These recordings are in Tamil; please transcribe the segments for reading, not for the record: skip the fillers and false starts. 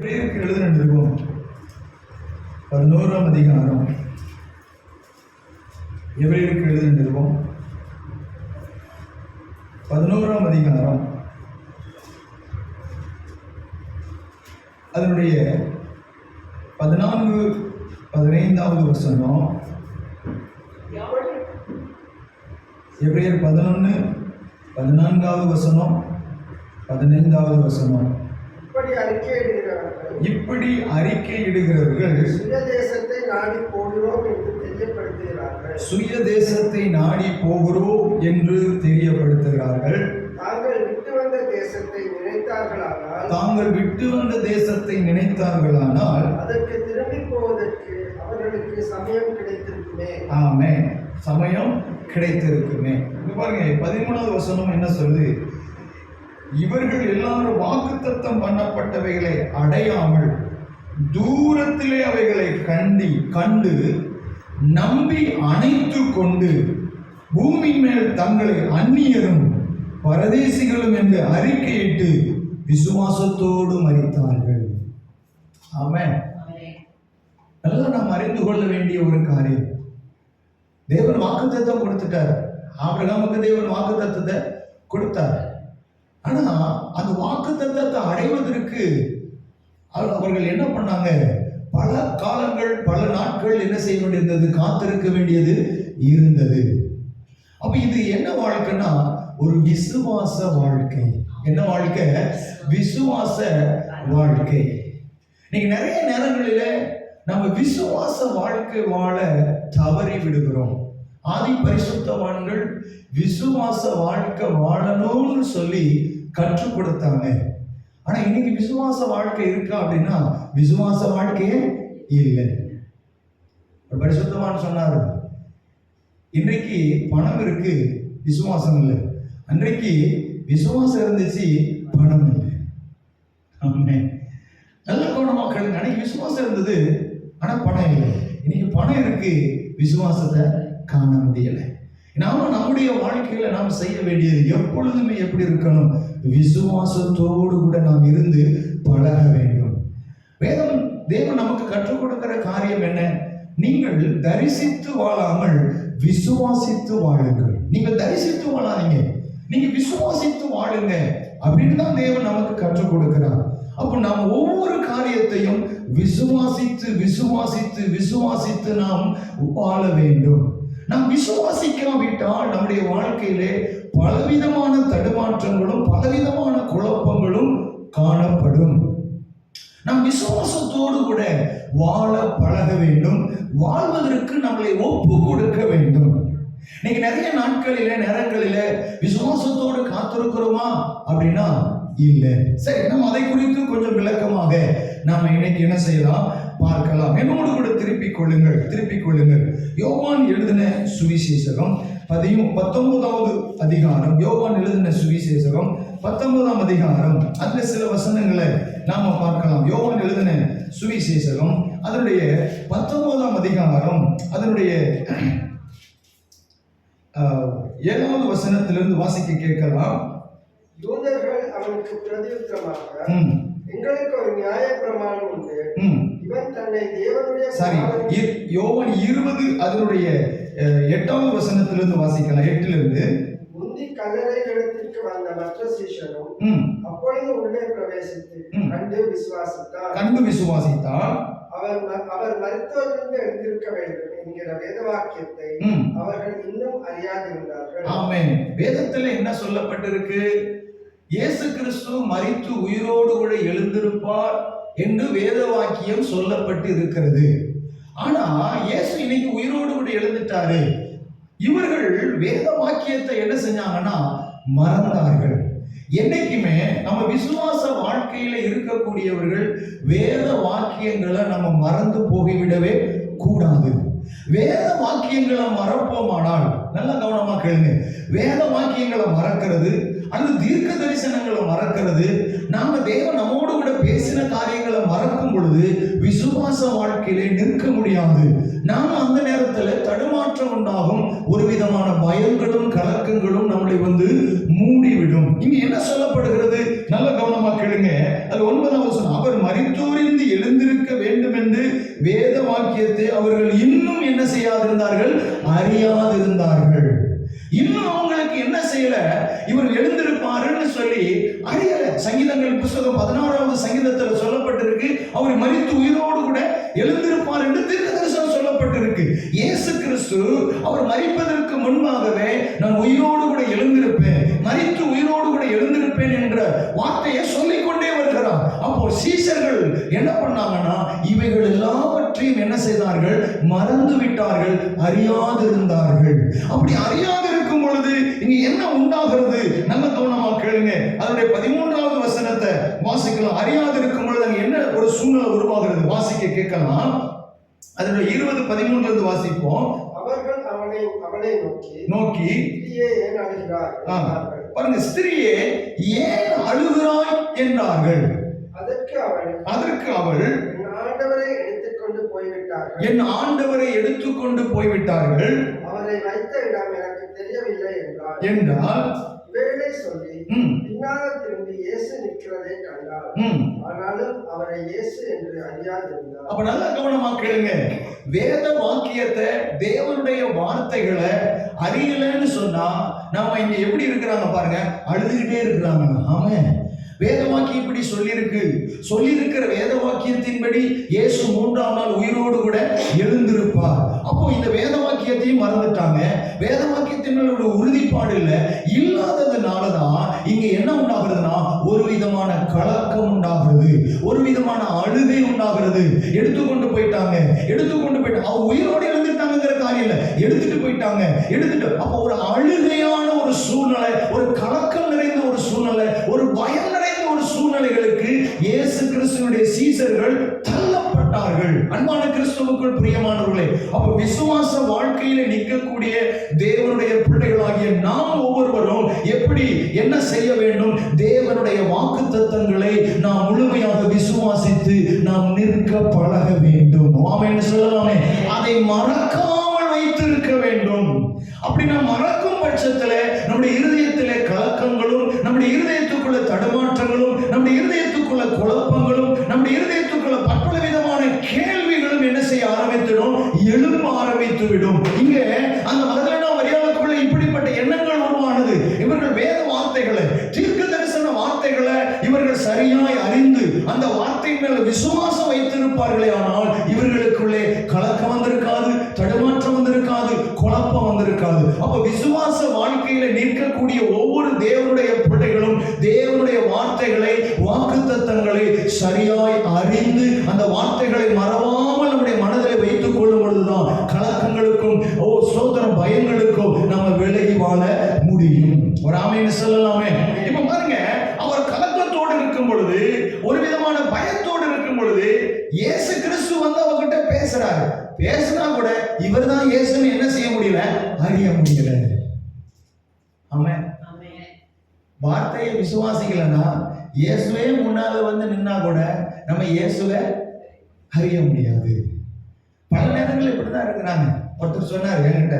எழுதின நிருபம் 11ஆம் அதிகாரம். எபிரேயருக்கு எழுதின நிருபம் 11ஆம் அதிகாரம், அதனுடைய 14-15வது வசனம். எபிரேயர் 11-14வது வசனம், 15வது வசனம். இப்படி அறிக்கையிடுகிறவர்கள் சுய தேசத்தை நாடி போகிறோம் என்று தெரியப்படுத்துகிறார்கள். சுய தேசத்தை நாடி போகிறோம் என்று தெரியப்படுத்துகிறார்கள். தாங்கள் விட்டு வந்த தேசத்தை நினைத்தார்களானால் அதற்கு திரும்பி போவதற்கு அவர்களுக்கு சமயம் கிடைத்திருக்குமே. ஆமென், சமயம் கிடைத்திருக்குமே. பாருங்க, 13வது வசனம் என்ன சொல்லுது? இவர்கள் எல்லாரும் வாக்குத்தத்தம் பண்ணப்பட்டவைகளை அடையாமல் தூரத்திலே அவைகளை கண்டு நம்பி அணைத்து கொண்டு பூமி மேல் தங்களை அந்நியரும் பரதேசிகளும் என்று அறிக்கையிட்டு விசுவாசத்தோடு மரித்தார்கள். ஆமென். நல்லா நாம் அறிந்து கொள்ள வேண்டிய ஒரு காரியம். தேவன் வாக்குத்தத்தம் கொடுத்துட்டார். ஆபிரகாமுக்கு தேவன் வாக்குத்தத்தத்தை கொடுத்தார். ஆனா அந்த வாக்குத்தத்தத்தை அடைவதற்கு அவர்கள் என்ன பண்ணாங்க? பல காலங்கள், பல நாட்கள் என்ன செய்ய வேண்டியிருந்தது? காத்திருக்க வேண்டியது இருந்தது. அப்ப இது என்ன வாழ்க்கைன்னா ஒரு விசுவாச வாழ்க்கை. என்ன வாழ்க்கை? விசுவாச வாழ்க்கை. நீங்க நிறைய நேரங்களில நம்ம விசுவாச வாழ்க்கை வாழ தவறி விடுகிறோம். ஆதி பரிசுத்தவான்கள் விசுவாச வாழ்க்கை வாழணும்னு சொல்லி கற்றுக் கொடுத்தாங்க. ஆனா இன்னைக்கு விசுவாச வாழ்க்கை இருக்கா அப்படின்னா விசுவாச வாழ்க்கையே இல்லை. பரிசுத்தவான் சொன்னாரு, இன்றைக்கு பணம் இருக்கு, விசுவாசம் இல்லை. அன்றைக்கு விசுவாசம் இருந்துச்சு, பணம் இல்லை. நல்ல கவனமா கேளுங்க. அன்னைக்கு விசுவாசம் இருந்தது, ஆனா பணம் இல்லை. இன்னைக்கு பணம் இருக்கு, விசுவாசத்தை காண முடியல. நாம நம்முடைய வாழ்க்கையில நாம் செய்ய வேண்டியது எப்பொழுதுமே எப்படி இருக்கணும்? விசுவாசத்தோடு கூட நாம் இருந்து பழக வேண்டும். தேவன் நமக்கு கற்றுக் கொடுக்கிற காரியம் என்ன? நீங்கள் தரிசித்து வாழாமல் விசுவாசித்து வாழுங்கள். நீங்க தரிசித்து வாழாதீங்க, நீங்க விசுவாசித்து வாழுங்க அப்படின்னு தான் தேவன் நமக்கு கற்றுக் கொடுக்கிறார். அப்போ நாம் ஒவ்வொரு காரியத்தையும் விசுவாசித்து விசுவாசித்து விசுவாசித்து நாம் வாழ வேண்டும். நாம் விசுவாசிக்காவிட்டால் நம்முடைய வாழ்க்கையிலே பலவிதமான தடுமாற்றங்களும் பலவிதமான குழப்பங்களும் காணப்படும். நாம் விசுவாசத்தோடு கூட வாழ பழக வேண்டும். வாழ்வதற்கு நம்மளை ஒப்பு கொடுக்க வேண்டும். இன்னைக்கு நிறைய நேரங்களில விசுவாசத்தோடு காத்திருக்கிறோமா அப்படின்னா இல்லை. சரி, நம்ம அதை குறித்து கொஞ்சம் விளக்கமாக நாம இன்னைக்கு என்ன செய்யலாம் பார்க்கலாம். என்னோடு கூட திருப்பிக் கொள்ளுங்கள். யோவான் எழுதின சுவிசேஷகம் 19வது அதிகாரம். யோவான் எழுதின சுவிசேஷகம் 19ஆம் அதிகாரம். அதுல சில வசனங்களை நாம பார்க்கலாம். யோவான் எழுதின சுவிசேஷகம் அதனுடைய 19ஆம் அதிகாரம், அதனுடைய 7வது வசனத்திலிருந்து வாசிக்க கேட்கலாம். யூதர்கள் அவனுக்கு பிரதியுத்தரமாக, எங்களுக்கு ஒரு நியாய பிரமாணம் உண்டு, இவன் தன்னை தேவனுடைய யோவான் 20 அதனுடைய 8வது வசனத்திலிருந்து வாசிக்கலாம். 8லிருந்து முந்தி கல்லறை இடத்திற்கு வந்த மற்ற சீஷனும் அப்பொழுது உள்ளே பிரவேசித்து கண்டு விசுவாசித்தார். அவர் மரித்தோரிலிருந்து எழுந்திருக்க வேண்டும் என்கிற வேத வாக்கியத்தை அவர்கள் இன்னும் அறியாதிருந்தார்கள். ஆமென். வேதத்துல என்ன சொல்லப்பட்டிருக்கு? இயேசு கிறிஸ்து மரித்து உயிரோடு கூட எழுந்திருப்பார் என்று வேத வாக்கியம் சொல்லப்பட்டு இருக்கிறது. ஆனா இயேசு இன்னைக்கு உயிரோடு கூட எழுந்துட்டாரு. இவர்கள் வேத வாக்கியத்தை என்ன செஞ்சாங்கன்னா மறந்தார்கள். என்னைக்குமே நம்ம விசுவாச வாழ்க்கையில இருக்கக்கூடியவர்கள் வேத வாக்கியங்களை நம்ம மறந்து போய்விடவே கூடாது. வேத வாக்கியங்களை மறப்போமானால், நல்ல கவனமா கேளுங்க, வேத வாக்கியங்களை மறக்கிறது அல்லது தீர்க்க தரிசனங்களை மறக்கிறது, நாம தேவன் நம்மோடு கூட பேசின காரியங்களை மறக்கும் பொழுது விசுவாச வாழ்க்கையிலே நிற்க முடியாது. நாம அந்த நேரத்துல தடுமாற்றம் உண்டாகும். ஒரு விதமான பயங்களும் கலக்கங்களும் நம்மளை மூடிவிடும். இங்க என்ன சொல்லப்படுகிறது? நல்ல கவனமா கேளுங்க. அது 9வது வசனம். அவர் மரித்தோரில் வாக்கியத்தை அவர்கள் இன்னும் என்ன செய்யாதிருந்தார்கள், அறியாதிருந்தார்கள். இன்னும் அவங்களுக்கு என்ன செய்யல, இவர் எழுந்திருப்பாருன்னு சொல்லி அறியல. சங்கீதங்கள் புத்தகம் 16வது சங்கீதத்தில் சொல்லப்பட்டிருக்கு, அவர் மரித்து உயிரோடு கூட எழுந்திருப்பார் என்று தீர்க்கதரிசனம் சொல்லப்பட்டிருக்கு. இயேசு கிறிஸ்து அவர் மரிப்பதற்கு முன்பாகவே நான் உயிரோடு கூட எழுந்திருப்பேன், மரித்து உயிரோடு கூட எழுந்திருப்பேன் என்ற வார்த்தையை சொல்லிக் கொண்டே வருகிறார். அப்போ சீஷர்கள் என்ன பண்ணாங்கன்னா, இவைகள் எல்லாவற்றையும் என்ன செய்தார்கள், மறந்து விட்டார்கள், அறியாதிருந்தார்கள். அப்படி அறியாது இருக்கும் பொழுது இங்க என்ன உண்டாகிறது, நல்ல கவனமா கேளுங்க. அதனுடைய 13வது வசனத்தை வாசிக்கலாம். அறியாது இருக்கும் பொழுது அங்க என்ன ஒரு சூழ்நிலை உருவாகிறது, வாசிக்க கேட்கலாம். அதனுடைய 20:13 இருந்து வாசிப்போம். அவர்கள் அவனை நோக்கி ஏன் அழுகிறாய் பாருங்க, ஸ்திரியே ஏன் அழுகிறாய் என்றார்கள். அதற்கு அவள் என் ஆண்டவரை எடுத்துக்கொண்டு போய்விட்டார்கள், என் ஆண்டவரை எடுத்துக்கொண்டு போய்விட்டார்கள், அவரை வைத்த இடம் எனக்கு தெரியவில்லை என்றால் வேலை சொல்லி பின்னாக திரும்பி இயேசு நிற்கிறதை கண்டார். ஆனாலும் அவரை இயேசு என்று அறியாதிருந்தார். அப்ப நல்லா கவனமா கேளுங்க. வேத வாக்கியத்தை, தேவனுடைய வார்த்தைகளை அறியலன்னு சொன்னா நாம இங்க எப்படி இருக்கிறாங்க பாருங்க, அழுதுகிட்டே இருக்கிறாங்க. ஆமென். வேத வாக்கியம் இப்படி சொல்லியிருக்கிற வேத வாக்கியத்தின்படி இயேசு 3ஆம் நாள் உயிரோடு கூட எழுந்திருப்பார். அப்போ இந்த வேத வாக்கியத்தையும் மறந்துட்டாங்க. வேத வாக்கியத்தின் மேல ஒரு உறுதிப்பாடு இல்லாததுனாலதான் இங்க என்ன உண்டாகிறதுனா, ஒரு விதமான கலக்கம் உண்டாகிறது, ஒரு விதமான அழுகை உண்டாகிறது. எடுத்துக்கொண்டு போயிட்டாங்க. அவங்க உயிரோடு எழுந்துட்டாங்கிற காரியம் இல்ல, எடுத்துட்டு போயிட்டாங்க. அப்போ ஒரு அழுகையான ஒரு சூழ்நிலை, ஒரு கலக்கம் நிறைந்த ஒரு சூழ்நிலை, ஒரு பயம் நிறைந்த ஒரு சூழ்நிலைகளுக்கு இயேசு கிறிஸ்துவினுடைய சீஷர்கள் தள்ளப்பட்டார்கள். அன்பான கிறிஸ்துவுக்குள் பிரியமானவர்களே, அப்ப விசுவாச வாழ்க்கையில நிற்கக்கூடிய தேவனுடைய பிள்ளைகளாகிய நாம் ஒவ்வொருவரும் எப்படி என்ன செய்ய வேண்டும், தேவனுடைய வாக்குத்தத்தங்களை நாம் முழுமையாக விசுவாசித்து நாம் நிற்க பழக வேண்டும். ஆமென் சொல்லலாமே. அதை மறக்காமல் வைத்திருக்க வேண்டும். அப்படி நாம் மறக்கும் பட்சத்தில் நம்முடைய இருதயத்திலே கலக்கங்களும், நம்முடைய இருதயத்துக்குள்ள தடுமாற்றங்களும், நம்முடைய இருதயத்துக்குள்ள குழப்பங்களும், நம்முடைய இருதயத்துக்குள்ள பற்பல விதமான கேள்விகளும் என்ன செய்ய ஆரம்பித்திடும், எழும்ப ஆரம்பித்து விடும். இங்க அந்த மகதலேனா மரியாளுக்குள்ள இப்படிப்பட்ட எண்ணங்கள் உருவானது. இவர்கள் வேத வார்த்தைகளை, தீர்க்க தரிசன வார்த்தைகளை இவர்கள் சரியாய் அறிந்து அந்த வார்த்தையின் மேல விசுவாசம் வைத்திருப்பார்களே, ஆனால் இவர்களுக்குள்ளே கலக்கம் வந்திருக்காது, தடுமாற்றம் வந்திருக்காது, குழப்பம் வந்திருக்காது. அப்ப விசுவாச வாழ்க்கையில நிற்கக்கூடிய ஒவ்வொரு தேவனுடைய பிள்ளைகளும் தேவனுடைய வார்த்தைகளை, வாக்குத்தத்தங்களை சரியாய் அறிந்து அந்த வார்த்தைகளை மறவாமல் நம்முடைய மனதில் வைத்துக் கொள்ளும் பொழுதுதான் கலக்கங்களுக்கும் சோதனை பயங்களுக்கும் நம்ம விலகி வாழ முடியும். ஒரு ஆமென் சொல்லலாமே. இப்ப பாருங்க, அவர் கலக்கத்தோடு இருக்கும் பொழுது, ஒரு விதமான பயத்தோடு இருக்கும் பொழுது இயேசு கிறிஸ்து வந்து அவர்கிட்ட பேசினா கூட இவர் தான் இயேசுன்னு என்ன செய்ய முடியல, அறிய முடியல. ஆமென். வார்த்தையை விசுவாசிக்கலன்னா இயேசுவே முன்னால வந்து நின்னா கூட நம்ம இயேசுவை அறிய முடியாது. பல நேரங்கள் இப்படிதான் இருக்கிறாங்க. ஒருத்தர் சொன்னார் என்கிட்ட,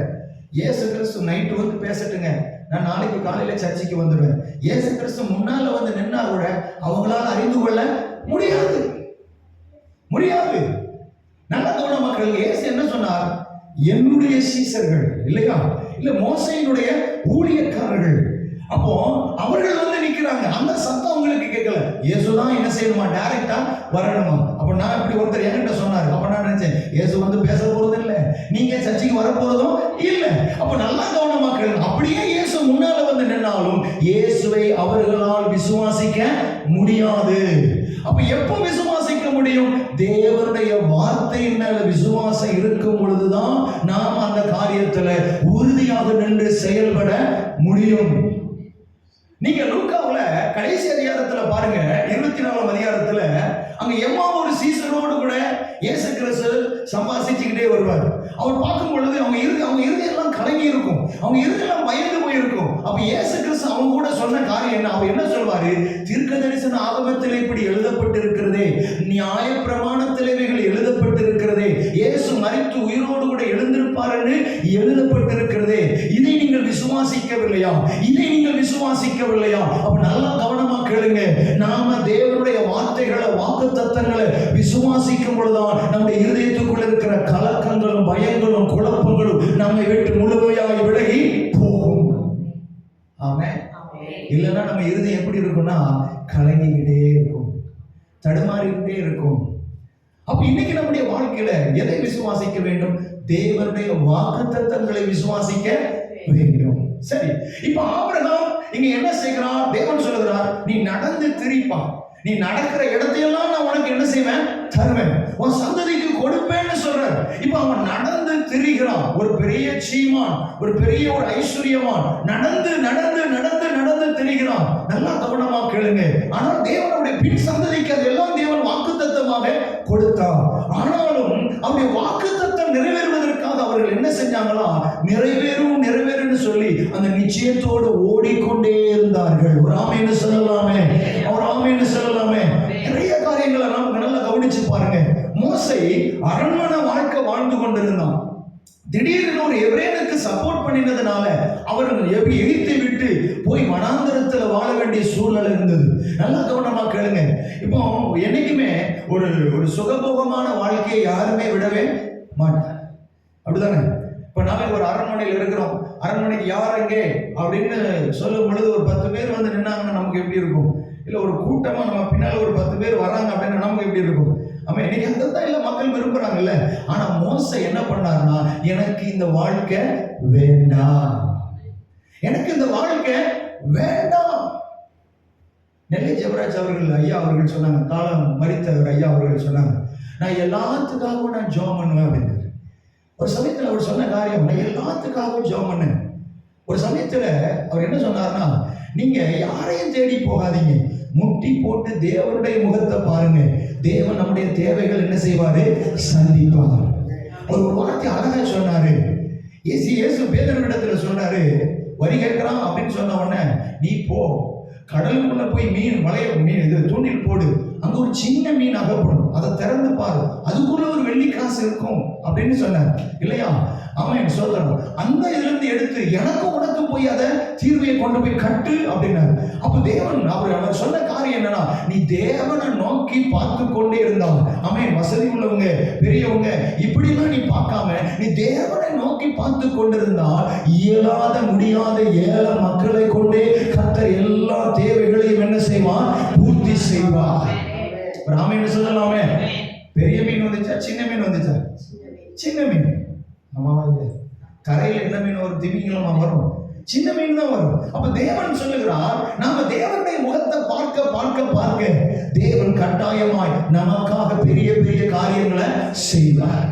இயேசு கிறிஸ்து நைட்டு வந்து பேசட்டுங்க, நான் நாளைக்கு காலையில சர்ச்சைக்கு வந்துடுவேன். இயேசு கிறிஸ்து முன்னால வந்து நின்னா கூட அவங்களால அறிந்து கொள்ள முடியாது. நல்ல கவன மக்கள், இயேசு என்ன சொன்னார், என்னுடைய சீஷர்கள் இல்லையா, இல்ல மோசையினுடைய ஊழியக்காரர்கள். அப்போ அவர்கள் வந்து நிக்கிறாங்க, அந்த சத்தம் அவங்களுக்கு கேட்கல. இயேசுதான் என்ன செய்யணுமா, டைரக்டா வரணுமா. அப்ப நான் இப்படி ஒருத்தர் என்கிட்ட சொன்னாரு. அப்ப நான் நினைச்சேன், இயேசு வந்து பேச போறது இல்லை, நீங்க சர்ச்சைக்கு வர போறதும் இல்லை. அப்ப நல்லா கவனமாக்கள், அப்படியே இயேசு முன்னால வந்து நின்னாலும் இயேசுவை அவர்களால் விசுவாசிக்க முடியாது. அப்ப எப்ப விசுவாசிக்க முடியும், தேவனுடைய வார்த்தையின் மேல விசுவாசம் இருக்கும் பொழுதுதான் நாம் அந்த காரியத்துல உறுதியாக நின்று செயல்பட முடியும். நீங்க லூக்காவுல கடைசி அதிகாரத்துல பாருங்க, 24ஆம் அதிகாரத்துல அங்க எம்மாவூர் சீசரோடு கூட இயேசு கிறிஸ்து சம்பாசிச்சுக்கிட்டே வருவார். அவர் பார்க்கும் பொழுது அவங்க இருதயம் எல்லாம் கலங்கி இருக்கும், அவங்க இருதயம் பயந்து போயிருக்கும். அப்ப இயேசு கிறிஸ்து அவங்க கூட சொன்ன காரியம் என்ன, அவர் என்ன சொல்வாரு, தீர்க்க தரிசன ஆகமத்தில் இப்படி எழுதப்பட்டிருக்கிறதே, நியாய பிரமாணத்தில் இவைகள் எழுதப்பட்டிருக்கிறதே, இயேசு மரித்து உயிரோடு கூட எழுந்திருப்பார் என்று எழுதப்பட்டிருக்கிறதே, இதை நீங்கள் விசுவாசிக்க விசுவாசிக்கவில்லையா? இதை நீங்கள் விசுவாசிக்கவில்லையா? அப்ப நல்லா கவனமா கேளுங்க. நாம தேவனுடைய வார்த்தைகளை, வாக்குத்தத்தங்களை விசுவாசிக்கும் பொழுதுதான் நம்முடைய இருதயத்துக்குள்ள இருக்கிற கலக்கங்களும் பயங்களும் குழப்பங்களும் நம்மை விட்டு முழுமையாக விலகி போகும். ஆமென். இல்லைன்னா நம்ம இருதயம் எப்படி இருக்கும்னா கலங்கிக்கிட்டே இருக்கும், தடுமாறிக்கிட்டே இருக்கும். அப்ப இன்னைக்கு நம்முடைய வாழ்க்கையில எதை விசுவாசிக்க வேண்டும்? தேவனுடைய வாக்குத்தத்தங்களை விசுவாசிக்க வேண்டும். சரி, இப்ப ஆபிரகாம் இங்க என்ன செய்கிறார்? தேவன் சொல்லுகிறார், நீ நடந்து திரிப்பா, நீ நடக்கிற இடத்தையெல்லாம் நான் உனக்கு என்ன செய்வேன்? தருவேன், உன் சந்ததிக்கு கொடுப்பேன்னு சொல்றார். இப்ப அவன் நடந்து திரிகிறான். ஒரு பெரிய சீமான், ஒரு பெரிய ஒரு ஐஸ்வர்யவான் நடந்து நடந்து நடந்து நடந்து திரிகிறான். நல்லா கவனமா கேளுங்க. ஆனால் தேவனுடைய பின் சந்ததிக்கு அதெல்லாம் தேவன் வாக்குத்தத்தமாக கொடுத்தார். ஆனாலும் அவருடைய வாக்குத்தத்தம் நிறைவேறுவதற்காக அவர்கள் என்ன செஞ்சாங்களா? நிறைவேறும் நிறைவேறும்னு சொல்லி அந்த நிச்சயத்தோடு ஓடிக்கொண்டே இருந்தார்கள். ஒரு ஆமென்னு சொல்லலாமே, ஒரு ஆமென்னு சொல்லலாமே. நிறைய காரியங்களை நாம் நல்லா கவனிச்சு பாருங்க. மோசே அரண்மனை வாழ்க்கை வாழ்ந்து கொண்டிருந்தான். திடீர்னு ஒரு எபிரேயனுக்கு சப்போர்ட் பண்ணினதுனால அவர்கள் எகிப்தை விட்டு போய் வனாந்தரத்துல வாழ வேண்டிய சூழ்நிலை இருந்தது. நல்லா கவனமா கேளுங்க. இப்போ என்னைக்குமே ஒரு ஒரு சுகபோகமான வாழ்க்கையை யாருமே விடவே மாட்டாங்க, அப்படிதானே? இப்ப நாம ஒரு அரண்மனையில் இருக்கிறோம், அரண்மனைக்கு யார் எங்கே அப்படின்னு சொல்லும் பொழுது ஒரு 10 பேர் வந்து நின்னாங்கன்னா நமக்கு எப்படி இருக்கும்? இல்ல ஒரு கூட்டமா நம்ம பின்னால ஒரு 10 பேர் வராங்க அப்படின்னா நமக்கு எப்படி இருக்கும்? ஆமா, இன்னைக்கு அதான் இல்ல மக்கள் விரும்புறாங்கல்ல. ஆனா மோசே என்ன பண்ணாருன்னா, எனக்கு இந்த வாழ்க்கை வேண்டாம், எனக்கு இந்த வாழ்க்கை வேண்டாம். நெல்லை ஜெபராஜ் அவர்கள் ஐயா அவர்கள் சொன்னாங்க, காலம் மரித்தவர் ஐயா அவர்கள் சொன்னாங்க, நான் எல்லாத்துக்காகவும் நான் ஜெபம் பண்ணுவேன் அப்படின்னு. ஒரு சமயத்துல அவர் சொன்ன காரியம், நான் எல்லாத்துக்காகவும் ஜெபம் பண்ணேன். ஒரு சமயத்துல அவர் என்ன சொன்னார்னா, நீங்க யாரையும் தேடி போகாதீங்க, முட்டி போட்டு தேவனுடைய முகத்தை பாருங்க, தேவன் நம்முடைய தேவைகள் என்ன செய்வாரு? சந்திப்பார். ஒரு வார்த்தை அழகா சொன்னாரு. இயேசு பேதுருவிடத்துல சொன்னாரு, வரி கேட்கிறான் அப்படின்னு சொன்ன உடனே, நீ போ கடலுக்குள்ள போய் மீன் வளைய மீன் இது தூண்டில் போடு, அங்க ஒரு சின்ன மீன் அகப்படும், அதை திறந்து பாரு, அதுக்குள்ள ஒரு வெள்ளி காசு இருக்கும் அப்படின்னு சொன்னார் இல்லையா? அவன் சொல்றான், அந்த இதுல இருந்து எடுத்து எனக்கு உனக்கு போய் அதை தீர்வையை கொண்டு போய் கட்டு அப்படின்னாரு. அப்ப தேவன் அவர் சொன்ன காரியம் என்னன்னா, நீ தேவனை நோக்கி பார்த்து கொண்டே இருந்தான். அவன் வசதி உள்ளவங்க பெரியவங்க இப்படிலாம் நீ பார்க்காம நீ தேவனை நோக்கி பார்த்து கொண்டிருந்தால் இயலாத முடியாத ஏழை மக்களை கொண்டே கர்த்தர் எல்லா தேவைகளையும் என்ன செய்வான்? பூர்த்தி செய்வார். ராமன் சொல்லலாமே. பெரிய மீன் வந்துச்சா சின்ன மீன் வந்துச்சா? சின்ன மீன். ஆமாவா? கரையில் என்ன மீன் வரும்? திமிங்கலமா வரும், சின்ன மீன் தான் வரும். அப்ப தேவன் சொல்லுகிறார், நாம தேவனுடைய முகத்தை பார்க்க பார்க்க பார்க்க தேவன் கட்டாயமாய் நமக்காக பெரிய பெரிய காரியங்களை செய்வார்.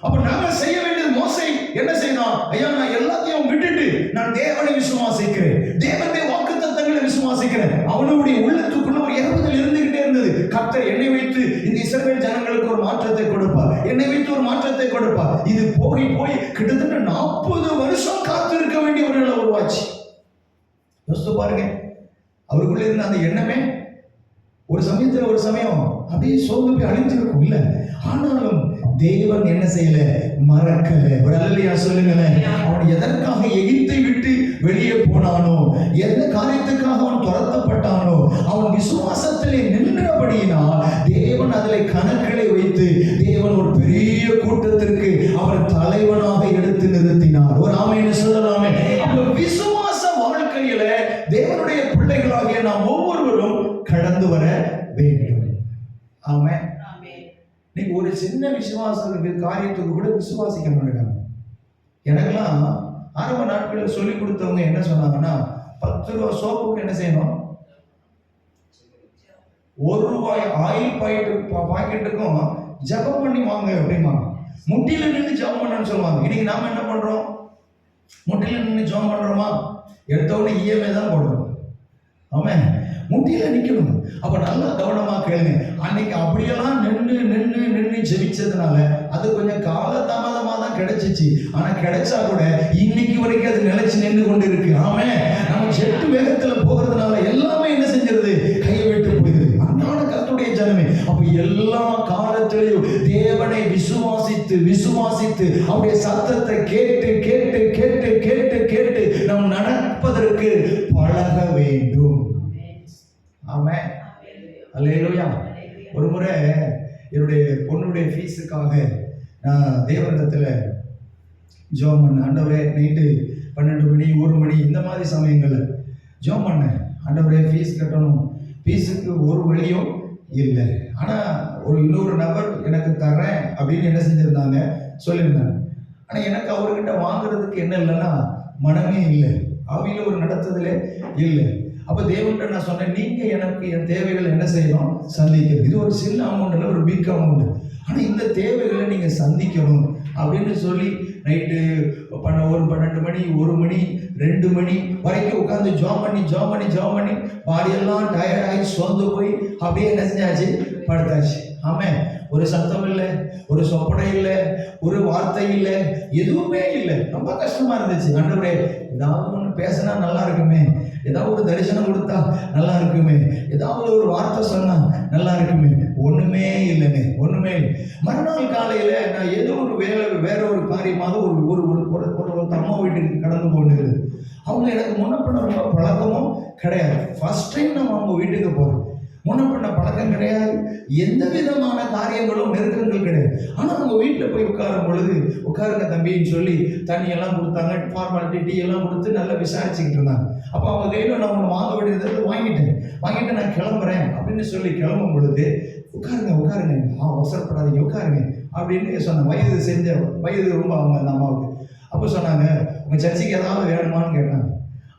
அப்ப நாம செய்ய வேண்டியது, மோசே என்ன செய்யணும்? ஐயா, நான் எல்லாத்தையும் விட்டுட்டு நான் தேவனை விசுவாசிக்கிறேன், தேவனுடைய வாக்குத்தத்தங்களை விசுவாசிக்கிறேன். அவனுடைய உள்ளத்துக்குள்ள ஒரு ஏறுதல் இருந்துகிட்டே இருந்தது. கர்த்தர் என்னை வைத்து இந்த இஸ்ரவேல் ஜனங்களுக்கு ஒரு மாற்றத்தை கொடுப்பார், என்னை வைத்து ஒரு மாற்றத்தை கொடுப்பார். இது போய் போய் கிட்டத்தட்ட 40 வருஷம் காத்து இருக்க வேண்டிய ஒரு நிலை உருவாச்சு. யோசித்து பாருங்க, அவருக்குள்ள இருந்த அந்த எண்ணமே ஒரு சமயத்துல ஒரு சமயம் அப்படியே சோர்ந்து போய் அழிஞ்சிருக்கும் இல்ல. ஆனாலும் தேவன் என்ன செய்யல? மறக்கல. ஒரு அல்லேலூயா சொல்லுங்களேன். அவன் எதற்காக எகிப்தை விட்டு வெளியே போனானோ, எந்த காரியத்துக்காக அவன் துரத்தப்பட்டானோ, அவன் விசுவாசத்திலே நின்றபடியினால் தேவன் அதில் கணக்களை வைத்து தேவன் ஒரு பெரிய கூட்டத்திற்கு அவர் தலைவனாக எடுத்து நிறுத்தினார். ஒரு ஆமென்னு சொல்லலாமே. அப்ப விசுவாச வாழ்க்கையில தேவனுடைய பிள்ளைகளாகிய நாம் ஒவ்வொருவரும் கடந்து வர வேண்டும். ஆமென். நீங்க ஒரு சின்ன விசுவாசத்துக்கு காரியத்துக்கு கூட விசுவாசிக்க மாட்டாங்க. எனக்கெல்லாம் ஆரம்ப நாட்களில் சொல்லி கொடுத்தவங்க என்ன சொன்னாங்கன்னா, 10 ரூபா சோப்புக்கு என்ன செய்யணும்? 1 ரூபாய் ஆயில் பாக்கெட்டுக்கும் ஜபம் பண்ணி வாங்க அப்படிமா. முட்டியில நின்று ஜபம் பண்ணணும்னு சொல்லுவாங்க. இன்னைக்கு நாம என்ன பண்றோம்? முட்டியில நின்று ஜபம் பண்றோமா? எடுத்த உடனே இஎம்ஐ தான் போடுறோம். ஆமென். முட்டியில நிக்கணும். அப்ப நல்லா கவனமா கேளுங்க. அன்னைக்கு அப்படியெல்லாம் நின்று நின்று நின்று ஜெபிச்சதுனால அது கொஞ்சம் காலதாமதமா தான் கிடைச்சிச்சு. ஆனா கிடைச்சா கூட இன்னைக்கு வரைக்கும் அது நிலைச்சு நின்று கொண்டு இருக்கு. ஆமென். நம்ம ஜெட்டு வேகத்துல போகிறதுனால எல்லாமே என்ன செஞ்சிருது? கையை விட்டு போயிடுது. அன்றாட கர்த்தருடைய ஜனமே. அப்ப எல்லா காலத்திலையும் தேவனை விசுவாசித்து அவருடைய சத்தத்தை கேட்டு கேட்டு கேட்டு கேட்டு கேட்டு நாம் நடப்பதற்கு பழக வேண்டும். ஆமென். அல்லேலூயா. ஒரு முறை என்னுடைய பொண்ணுடைய ஃபீஸுக்காக நான் தேவனிடத்தில் ஜெபம் பண்ணேன். ஆண்டவரே, நைட்டு 12 மணி 1 மணி இந்த மாதிரி சமயங்களில் ஜெபம் பண்ணேன். ஆண்டவரே, ஃபீஸ் கட்டணும், ஃபீஸுக்கு ஒரு வழியும் இல்லை, ஆனால் இன்னொரு நபர் எனக்கு தரேன் அப்படின்னு என்ன செஞ்சுருந்தாங்க, சொல்லியிருந்தாங்க. ஆனால் எனக்கு அவர்கிட்ட வாங்குறதுக்கு என்ன இல்லைன்னா மனமே இல்லை, ஆவியில் ஒரு நடத்துதலே இல்லை. அப்போ தேவன்கிட்ட நான் சொன்னேன், நீங்கள் எனக்கு என் தேவைகளை என்ன செய்யணும், சந்திக்கணும். இது ஒரு சின்ன அமௌண்ட் இல்லை, ஒரு பிக் அமௌண்ட், ஆனால் இந்த தேவைகளை நீங்கள் சந்திக்கணும் அப்படின்னு சொல்லி நைட்டு 12 மணி 1 மணி 2 மணி வரைக்கும் உட்காந்து ஜாம் பண்ணி பாடியெல்லாம் டயர்டாகி சொந்து போய் அப்படியே என்ன செஞ்சாச்சு, படுத்தாச்சு. ஆமாம். ஒரு சத்தம் இல்லை, ஒரு சொப்பனை இல்லை, ஒரு வார்த்தை இல்லை, எதுவுமே இல்லை. ரொம்ப கஷ்டமா இருந்துச்சு. ஆண்டவரே, ஏதாவது ஒன்று பேசினா நல்லா இருக்குமே, ஏதாவது ஒரு தரிசனம் கொடுத்தா நல்லா இருக்குமே, ஏதாவது ஒரு வார்த்தை சொன்னா நல்லா இருக்குமே. ஒண்ணுமே இல்லைங்க, ஒண்ணுமே இல்லை. மறுநாள் காலையில நான் ஏதோ ஒரு வேற ஒரு காரியமாக ஒரு அம்மா வீட்டுக்கு கடந்து போனது. அவங்க எனக்கு முன்னப்பண்ண ரொம்ப பழக்கமும் கிடையாது. ஃபர்ஸ்ட் டைம் நம்ம அவங்க வீட்டுக்கு போறோம். முன்னப்பண்ண பழக்கம் கிடையாது, எந்த விதமான காரியங்களும் நெருக்கங்கள் கிடையாது. ஆனால் அவங்க வீட்டில் போய் உட்காரும் பொழுது, உட்காருங்க தம்பின்னு சொல்லி தண்ணியெல்லாம் கொடுத்தாங்க, ஃபார்மாலிட்டி டீ எல்லாம் கொடுத்து நல்லா விசாரிச்சுக்கிட்டு இருந்தாங்க. அப்போ அவங்க கையில் நான் ஒன்று வாங்க வேண்டியது வாங்கிட்டு நான் கிளம்புறேன் அப்படின்னு சொல்லி கிளம்பும் பொழுது, உட்காருங்க அவசரப்படாதீங்க, உட்காருங்க அப்படின்னு சொன்னாங்க. வயது ரொம்ப அவங்க அந்த அம்மாவுக்கு. அப்போ சொன்னாங்க, உங்கள் சர்ச்சைக்கு ஏதாவது வேணுமான்னு கேட்டாங்க.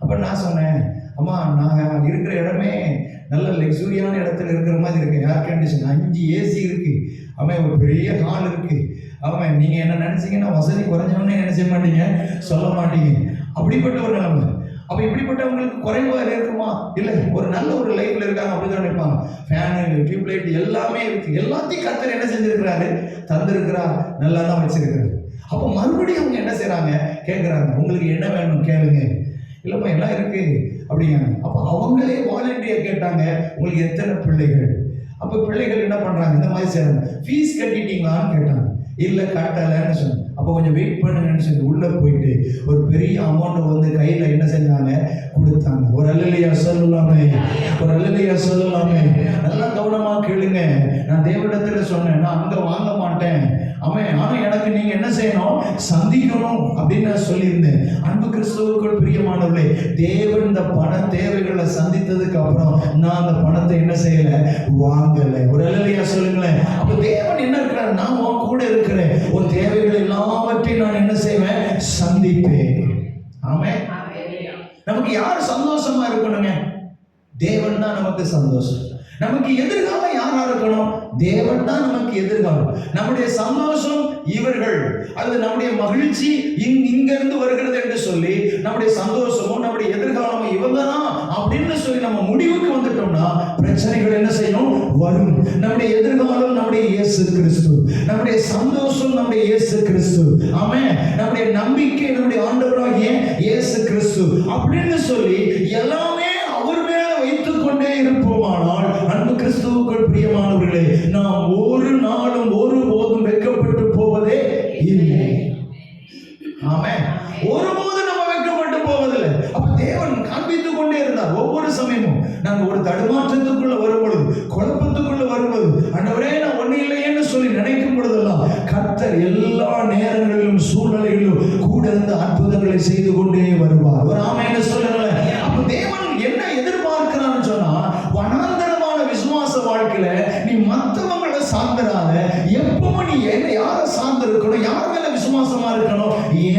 அப்போ நான் சொன்னேன், அம்மா, நான் இருக்கிற இடமே நல்ல லக்ஸூரியான இடத்துல இருக்கிற மாதிரி இருக்கு. ஏர் கண்டிஷன் 5 ஏசி இருக்கு. அவன் ஒரு பெரிய ஹால் இருக்கு. அவன் நீங்கள் என்ன நினைச்சீங்கன்னா வசதி குறைஞ்சவனே நினைச்ச மாட்டீங்க, சொல்ல மாட்டீங்க. அப்படிப்பட்ட ஒரு நிலைமை. அப்போ இப்படிப்பட்டவங்களுக்கு குறைவாக இருக்குமா? இல்லை, ஒரு நல்ல ஒரு லைஃப்ல இருக்காங்க அப்படின்னு நினைப்பாங்க. ஃபேனு, டியூப்லைட் எல்லாமே இருக்கு. எல்லாத்தையும் கர்த்தர் என்ன செஞ்சிருக்கிறாரு, தந்திருக்கிறார், நல்லா தான் வச்சிருக்கிறாரு. அப்போ மறுபடியும் அவங்க என்ன செய்யறாங்க, கேட்குறாங்க, உங்களுக்கு என்ன வேணும் கேளுங்க. இல்லைப்பா எல்லாம் இருக்கு அப்படிங்கிறாங்க. அப்போ அவங்களே வாலண்டியர் கேட்டாங்க, உங்களுக்கு எத்தனை பிள்ளைகள்? அப்போ பிள்ளைகள் என்ன பண்ணுறாங்க, இந்த மாதிரி செய்கிறாங்க. ஃபீஸ் கட்டிட்டீங்களான்னு கேட்டாங்க. இல்லை, கட்டலைன்னு சொன்னாங்க. அப்போ கொஞ்சம் வெயிட் பண்ணுங்கன்னு சொல்லி உள்ளே போயிட்டு ஒரு பெரிய அமௌண்ட்டை கையில் என்ன செஞ்சாங்க, கொடுத்தாங்க. ஒரு அல்லேலூயா சொல்லலாமே. நல்லா கவனமாக கேளுங்க. நான் தேவனிடத்தில் சொன்னேன், நான் அங்கே வாங்க மாட்டேன், ஆனால் எனக்கு நீங்க என்ன செய்யணும், சந்திக்கணும் அப்படின்னு நான் சொல்லியிருந்தேன். அன்பு கிறிஸ்துவுக்குள் பிரியமானவர்களே, தேவன் இந்த பண தேவைகளை சந்தித்ததுக்கு அப்புறம் நான் அந்த பணத்தை என்ன செய்யல, வாங்கல. ஒரு அல்லேலூயா சொல்லுங்களேன். அப்ப தேவன் என்ன இருக்கிறார், நான் உன் கூட இருக்கிறேன், உன் தேவைகள் எல்லாவற்றையும் நான் என்ன செய்வேன், சந்திப்பேன். ஆமென். நமக்கு யார் சந்தோஷமா இருக்கணுங்க, தேவன் தான் நமக்கு சந்தோஷம். நமக்கு எதிர்காலம் யாரா இருக்கணும், தேவன் தான் நமக்கு எதிர்காலம். நம்முடைய சந்தோஷம் இவர்கள், அது நம்முடைய மகிழ்ச்சி இங்கிருந்து வருகிறது என்று சொல்லி நம்முடைய சந்தோஷமும் நம்முடைய எதிர்காலமும் இவங்க தான் அப்படின்னு சொல்லி நம்ம முடிவுக்கு வந்துட்டோம்னா பிரச்சனைகள் என்ன செய்யும், வரும். நம்முடைய எதிர்காலம் நம்முடைய இயேசு கிறிஸ்து, நம்முடைய சந்தோஷம் நம்முடைய இயேசு கிறிஸ்து. ஆமென். நம்முடைய நம்பிக்கை நம்முடைய ஆண்டவராகிய இயேசு கிறிஸ்து அப்படின்னு சொல்லி எல்லாமே அவர் மேல வைத்துக் கொண்டே இருப்போமானால், அன்பு கிறிஸ்துவுக்குள் பிரியமானவர்களே, நாம் ஒரு நாளும் ஒருபோதும் வெட்கப்பட்டு போவதே இல்லை. ஆமென். ஒருபோதும் நம்ம வெட்கப்பட்டு போவதில்லை. அப்ப தேவன் காண்பித்துக் கொண்டே இருந்தார். ஒவ்வொரு சமயமும் நாங்க ஒரு தடுமாற்றத்துக்குள்ள வரும்பொழுது, குழப்பத்துக்குள்ள வரும்போது, ஆண்டவரே நான் ஒண்ணு இல்லையேன்னு சொல்லி நினைக்கும் பொழுதெல்லாம் கர்த்தர் எல்லா நேரங்களிலும் சூழ்நிலைகளிலும் கூட இருந்து அற்புதங்களை செய்து கொண்டே வருவார். ஒரு ஆமென்னு சொல்லுங்களேன். அப்ப தேவன் என்ன எதிர்பார்க்கிறான்னு சொன்னா, வனாந்தரமான விசுவாச வாழ்க்கையில நீ மற்றவங்களை சார்ந்தராத, எப்பவும் நீ யாரை சார்ந்து இருக்கணும், யார் மேல விசுவாசமா இருக்கணும்,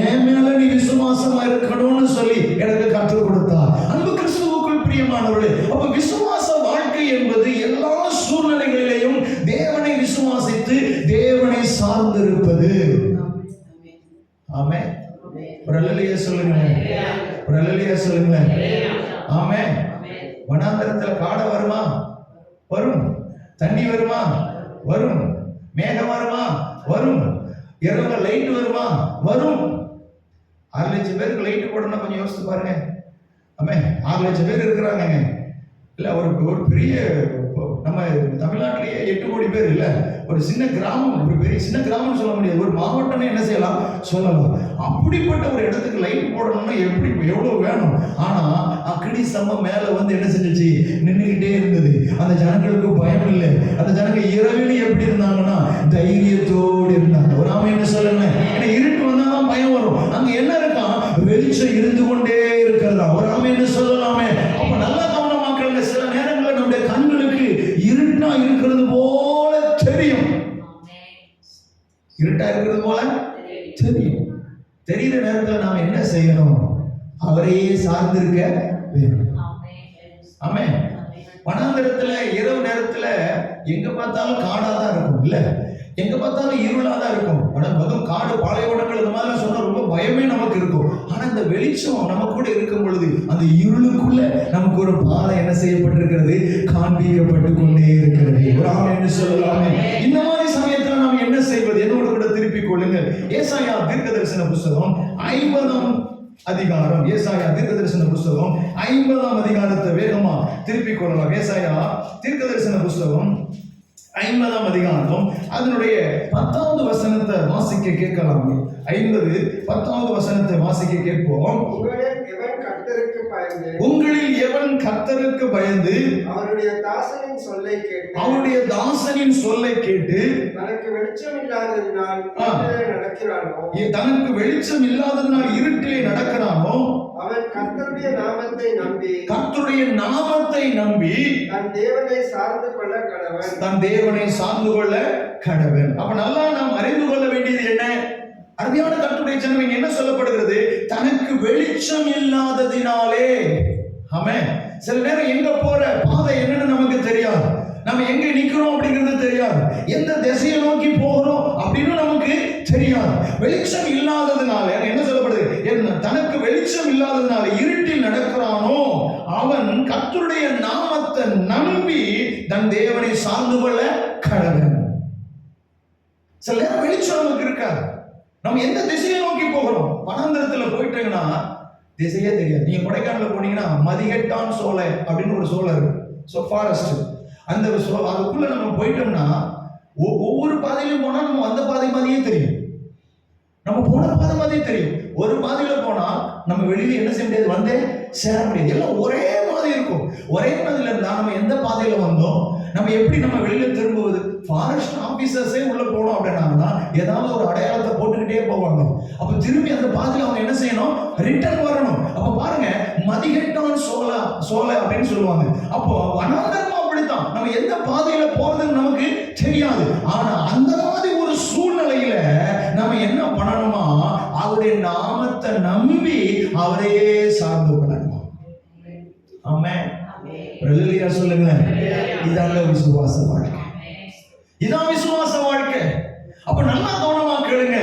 என் மேல நீ விசுவாசமா இருக்கணும்னு சொல்லி எனக்கு கற்றுக் கொடுத்தார். அன்பு கிறிஸ்துவுக்குள் பிரியமானவர்களே, அப்ப விசுவாச வாழ்க்கை என்பது எல்லா சூழ்நிலைகளிலேயும் தேவனை விசுவாசித்து தேவனை சார்ந்து இருப்பது. ஆமென். ஒரு அல்லேலூயா சொல்லுங்களேன். ஒரு அல்லேலூயா சொல்லுங்களேன். ஆமென். வனாந்தரத்துல காடை வருமா, வரும். தண்ணி வருமா, வரும். மேகம் வருமா, வரும். இரவுல லைட் வருமா, வரும். 6 லட்சம் பேருக்கு லைட் போடணும், கொஞ்சம் யோசித்து பாருங்க. ஆமென். 6 லட்சம் பேர் இருக்கிறாங்க. இல்ல ஒரு பெரிய நம்ம தமிழ்நாட்டிலேயே 8 கோடி பேர் இல்ல, ஒரு சின்ன கிராமம், ஒரு பெரிய சின்ன கிராமம் சொல்ல முடியாது, ஒரு மாவட்டமே என்ன செய்யலாம் சொல்லலாம். அப்படிப்பட்ட ஒரு இடத்துக்கு லைட் போடணும்னா எப்படி எவ்வளவு வேணும். ஆனா அக்கடி சம மேல வந்து என்ன செஞ்சிச்சு, நின்றுகிட்டே இருந்தது. அந்த ஜனங்களுக்கு பயம் இல்லை. அந்த ஜனங்க இரவில் எப்படி இருந்தாங்கன்னா தைரியத்தோடு இருந்தாங்க. ஒரு ஆமை என்ன சொல்லுங்க, ஏன்னா இருட்டு வந்தாதான் பயம் வரும். அங்க என்ன இருக்கா, வெளிச்சம் இருந்து கொண்டே இருக்கிறதா. ஒரு ஆமை என்ன சொல்லலாமே. அப்ப நல்லா கவனமாக்கல. சில நேரங்களில் நம்முடைய கண்களுக்கு இருட்டா இருக்கிறது போல தெரியும், இருட்டா இருக்கிறது போல தெரியும். தெரிகிற நேரத்தில் நாம் என்ன செய்யணும், அவரையே சார்ந்திருக்க வேண்டும். ஆமென். வனாந்தரத்துல இரவு நேரத்துல எங்க பார்த்தாலும் காடாதான் இருக்கும் இல்ல, எங்க பார்த்தாலும் இருளாதான் இருக்கும். அதுவும் காடு பாலைவனங்கள் இந்த மாதிரி சொன்னா ரொம்ப பயமே நமக்கு இருக்கும். ஆனா இந்த வெளிச்சம் நம்ம கூட இருக்கும் பொழுது அந்த இருளுக்குள்ள நமக்கு ஒரு பாதை என்ன செய்யப்பட்டிருக்கிறது, காண்பிக்கப்பட்டு கொண்டே இருக்கிறது. ஒரு ஆமென் என்று சொல்லலாமே. இந்த மாதிரி சமயத்துல நாம் என்ன செய்வது, என்னோட கூட திருப்பிக் கொள்ளுங்கள். ஏசாயா தீர்க்கதரிசன புஸ்தகம் 50ஆம் அதிகாரம். ஏசாயா தீர்க்கதரிசன புஸ்தகம் 50ஆம் அதிகாரத்தை வேகமா திருப்பிக் கொள்ளலாம். ஏசாயா தீர்க்கதரிசன புஸ்தகம் 50ஆம் அதிகாரம் அதனுடைய 10வது வசனத்தை வாசிக்க கேட்கலாம். 50:10வது வசனத்தை வாசிக்க கேட்போம். உங்களில் எவன் கர்த்தருக்கு பயந்து அவருடைய தாசனின் சொல்லை கேட்டு தனக்கு வெளிச்சம் இல்லாததினால் இருட்டிலே நடக்கிறானோ அவன் கர்த்தருடைய நாமத்தை நம்பி தன் தேவனை சார்ந்து கொள்ள கடவன். அப்ப நல்லா நாம் அறிந்து கொள்ள வேண்டியது என்ன, அருமையான கர்த்தருடைய ஜனமே, என்ன சொல்லப்படுகிறது, தனக்கு வெளிச்சம் இல்லாததினாலே. ஆமென். சில நேரம் எங்க போற பாதை என்னன்னு நமக்கு தெரியாது, நம்ம எங்க நிக்கிறோம் அப்படிங்கிறது தெரியாது, எந்த திசையை நோக்கி போகிறோம் அப்படின்னு நமக்கு தெரியாது. வெளிச்சம் இல்லாததுனால என்ன சொல்லப்படுது, தனக்கு வெளிச்சம் இல்லாததுனால இருட்டில் நடக்கிறானோ அவன் கர்த்தருடைய நாமத்தை நம்பி தன் தேவனை சார்ந்து கொள்ள கடவன். சில நேரம் வெளிச்சம் நமக்கு இருக்காது, நம்ம எந்த திசையை நோக்கி போகிறோம். வனாந்தரத்துல போயிட்டீங்கன்னா திசையே தெரியாது. நீங்க கொடைக்கானல போனீங்கன்னா மதிகட்டான் சோலை அப்படின்னு ஒரு சோலை இருக்கு, ஃபாரஸ்ட். அந்த அதுக்குள்ள நம்ம போயிட்டோம்னா ஒவ்வொரு பாதையிலும் போனா நம்ம வந்த பாதை மாதிரியே தெரியும், நம்ம போன பாதை மாதிரியே தெரியும். ஒரு பாதையில போனா நம்ம வெளியில என்ன செய்ய முடியாது, வந்தே சேர முடியாது. எல்லாம் ஒரே மாதிரி இருக்கும். ஒரே மாதிரில இருந்தா நம்ம எந்த பாதையில வந்தோம், நம்ம எப்படி நம்ம வெளியில திரும்புவது. ஃபாரஸ்ட் ஆபீசர்ஸே உள்ள போனோம் அப்படின்னா ஏதாவது ஒரு அடையாளத்தை போட்டுக்கிட்டே போவாங்க. அப்ப திரும்பி அந்த பாதையில அவங்க என்ன செய்யணும், ரிட்டர்ன் வரணும். அப்ப பாருங்க, மதிகட்டான் சோலை அப்படின்னு சொல்லுவாங்க. அப்போ வனாந்தரமா அப்படித்தான், நம்ம எந்த பாதையில போறதுன்னு நமக்கு தெரியாது. ஆனா அந்த மாதிரி ஒரு சூழ்நிலையில நம்ம என்ன பண்ணணுமா, அவருடைய நாமத்தை நம்பி அவரையே சார்ந்து கொள்ளணும். ஆமென். அல்லேலூயா சொல்லுங்க. இதாங்க விசுவாச வாழ்க்கை, இதான் விசுவாச வாழ்க்கை. அப்ப நல்லா கவனமா கேளுங்க.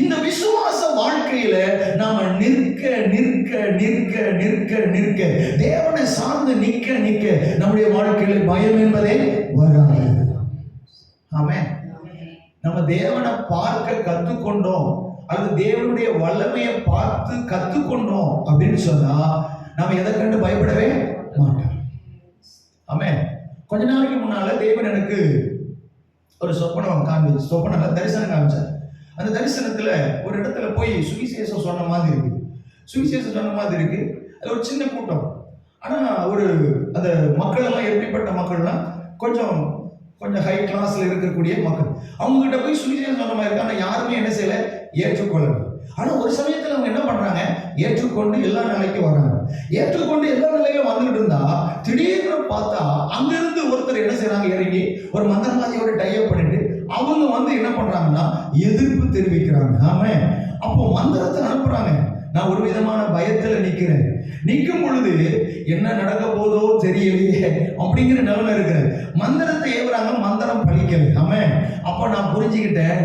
இந்த விசுவாச வாழ்க்கையில நாம நிற்க நிற்க நிற்க நிற்க நிற்க தேவனை சார்ந்து நிற்க நிற்க நம்முடைய வாழ்க்கையில பயம் என்பதே வராது. ஆமென். நம்ம தேவனை பார்க்க கத்துக்கொண்டோம் அல்லது தேவனுடைய வல்லமையை பார்த்து கத்துக்கொண்டோம் அப்படின்னு சொன்னா நாம எதை கண்டு பயப்படவே மாட்டோம். ஆமென். கொஞ்ச நாளைக்கு முன்னால தேவன் எனக்கு ஒரு சொப்பனம் தரிசனம் காமிச்சார். அந்த தரிசனத்துல ஒரு இடத்துல போய் சுவிசேஷம் சொன்ன மாதிரி இருக்கு. அது ஒரு சின்ன கூட்டம். ஆனா ஒரு அந்த மக்கள் எல்லாம் எப்படிப்பட்ட மக்கள்னா கொஞ்சம் ஹை கிளாஸ்ல இருக்கக்கூடிய மக்கள். அவங்க கிட்ட போய் சுவிசேஷம் சொன்ன மாதிரி இருக்கு. ஆனா யாருமே என்ன செய்யல, ஏற்றுக்கொள்ளல. ஆனா ஒரு சமயத்துல அவங்க என்ன பண்றாங்க, ஏற்றுக்கொண்டு எல்லா நிலைக்கும் வராங்க. ஏற்றுக்கொண்டு எல்லா நிலையிலும் வந்துட்டு இருந்தா திடீர்னு பார்த்தா அங்கிருந்து ஒருத்தர் என்ன செய்யறாங்க, இறங்கி ஒரு மந்திரவாதியோட டைப் பண்ணிட்டு அவங்க வந்து என்ன பண்றாங்கன்னா எதிர்ப்பு தெரிவிக்கிறாங்க. ஆமே. அப்போ மந்திரத்தை அனுப்புறாங்க. நான் ஒரு விதமான பயத்துல நிற்கும் பொழுது என்ன நடக்க போதோ தெரியலையே அப்படிங்கிற நிலைமை இருக்கிறது. மந்திரத்தை ஏவுறாங்க, மந்திரம் பலிக்கல. ஆமென். அப்ப நான் புரிஞ்சுக்கிட்டேன்,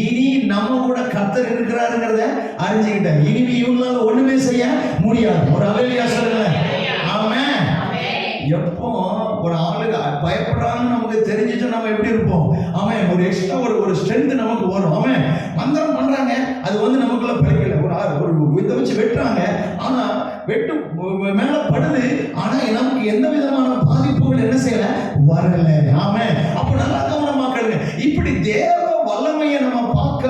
இனி நம்ம கூட கர்த்தர் இருக்கிறாருங்கிறத அறிஞ்சுக்கிட்டேன். இனிமே இவங்களால ஒண்ணுமே செய்ய முடியாது. ஒரு அல்லேலூயா சொல்லுங்க. ஆமென். எப்போ ஒரு ஆளுக்கு பயப்படுறாங்கன்னு நமக்கு தெரிஞ்சிச்சு நம்ம எப்படி இருப்போம். ஆமென். ஒரு எக்ஸ்ட்ரா ஒரு ஸ்ட்ரென்த் நமக்கு வரும். ஆமென். மந்திரம் பண்றாங்க, அது வந்து நமக்குள்ள பலிக்கல. ஒரு இதை வச்சு வெட்டுறாங்க, ஆனா வெட்டு மேல படுது. ஆனா நமக்கு எந்த விதமான பாதிப்புகள் என்ன செய்யல வரல. ஆமென். அப்ப நல்லா கவனமாக்கங்க. இப்படி தேவ வல்லமையை நம்ம பார்க்க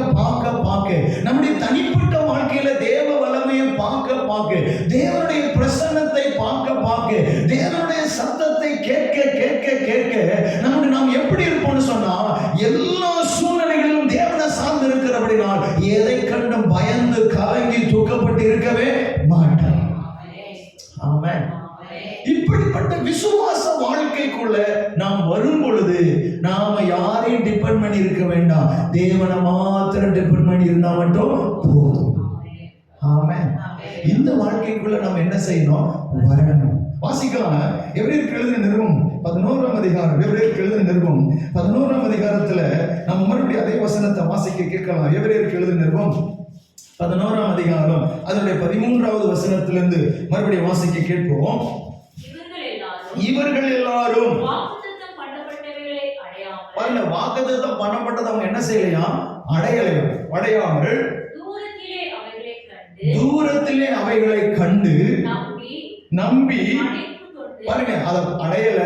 நம்முடைய தனிப்பட்ட வாழ்க்கையில தேவ வல்லமையை பார்க்க தேவனுடைய பிரசன்னத்தை பார்க்க தேவனுடைய சத்தத்தை கேட்க நாம் எப்படி இருப்போம்னு சொன்னா, எல்லா சூழ்நிலைகளிலும் தேவனை சார்ந்து இருக்கிறபடினால் எதை கண்டும் பயந்து கலங்கி தூக்கப்பட்டு இருக்கவே மாட்டோம். ஆமென். இப்படிப்பட்ட விசுவாச வாழ்க்கைக்குள்ள நாம் வரும் பொழுது நாம யாரையும் டிபெண்ட் பண்ணி இருக்க வேண்டாம். தேவனை மாத்திரம் டிபெண்ட் பண்ணி இருந்தா மட்டும் போதும். ஆமென். இந்த வாழ்க்கைக்குள்ள நாம் என்ன செய்யணும்? வரணும். வாசிக்கலாம். எபிரேயருக்கு எழுதின நிருபம் 11ஆம் அதிகாரம். எபிரேயருக்கு எழுதின நிருபம் 11ஆம் அதிகாரத்துல நம்ம மறுபடியும் அதே வசனத்தை வாசிக்க கேட்கலாம். எபிரேயருக்கு எழுதின நிருபம் 11ஆம் அதிகாரம் அதனுடைய 13வது வசனத்திலிருந்து மறுபடியும் வாசிக்க கேட்போம். இவர்கள் எல்லாரும் வாக்குத்தத்தம் பண்ணப்பட்டதை அவங்க என்ன செய்யலையாம்? அடையாமல் தூரத்திலே அவைகளை கண்டு நம்பி பாருங்க, அதை அடையல,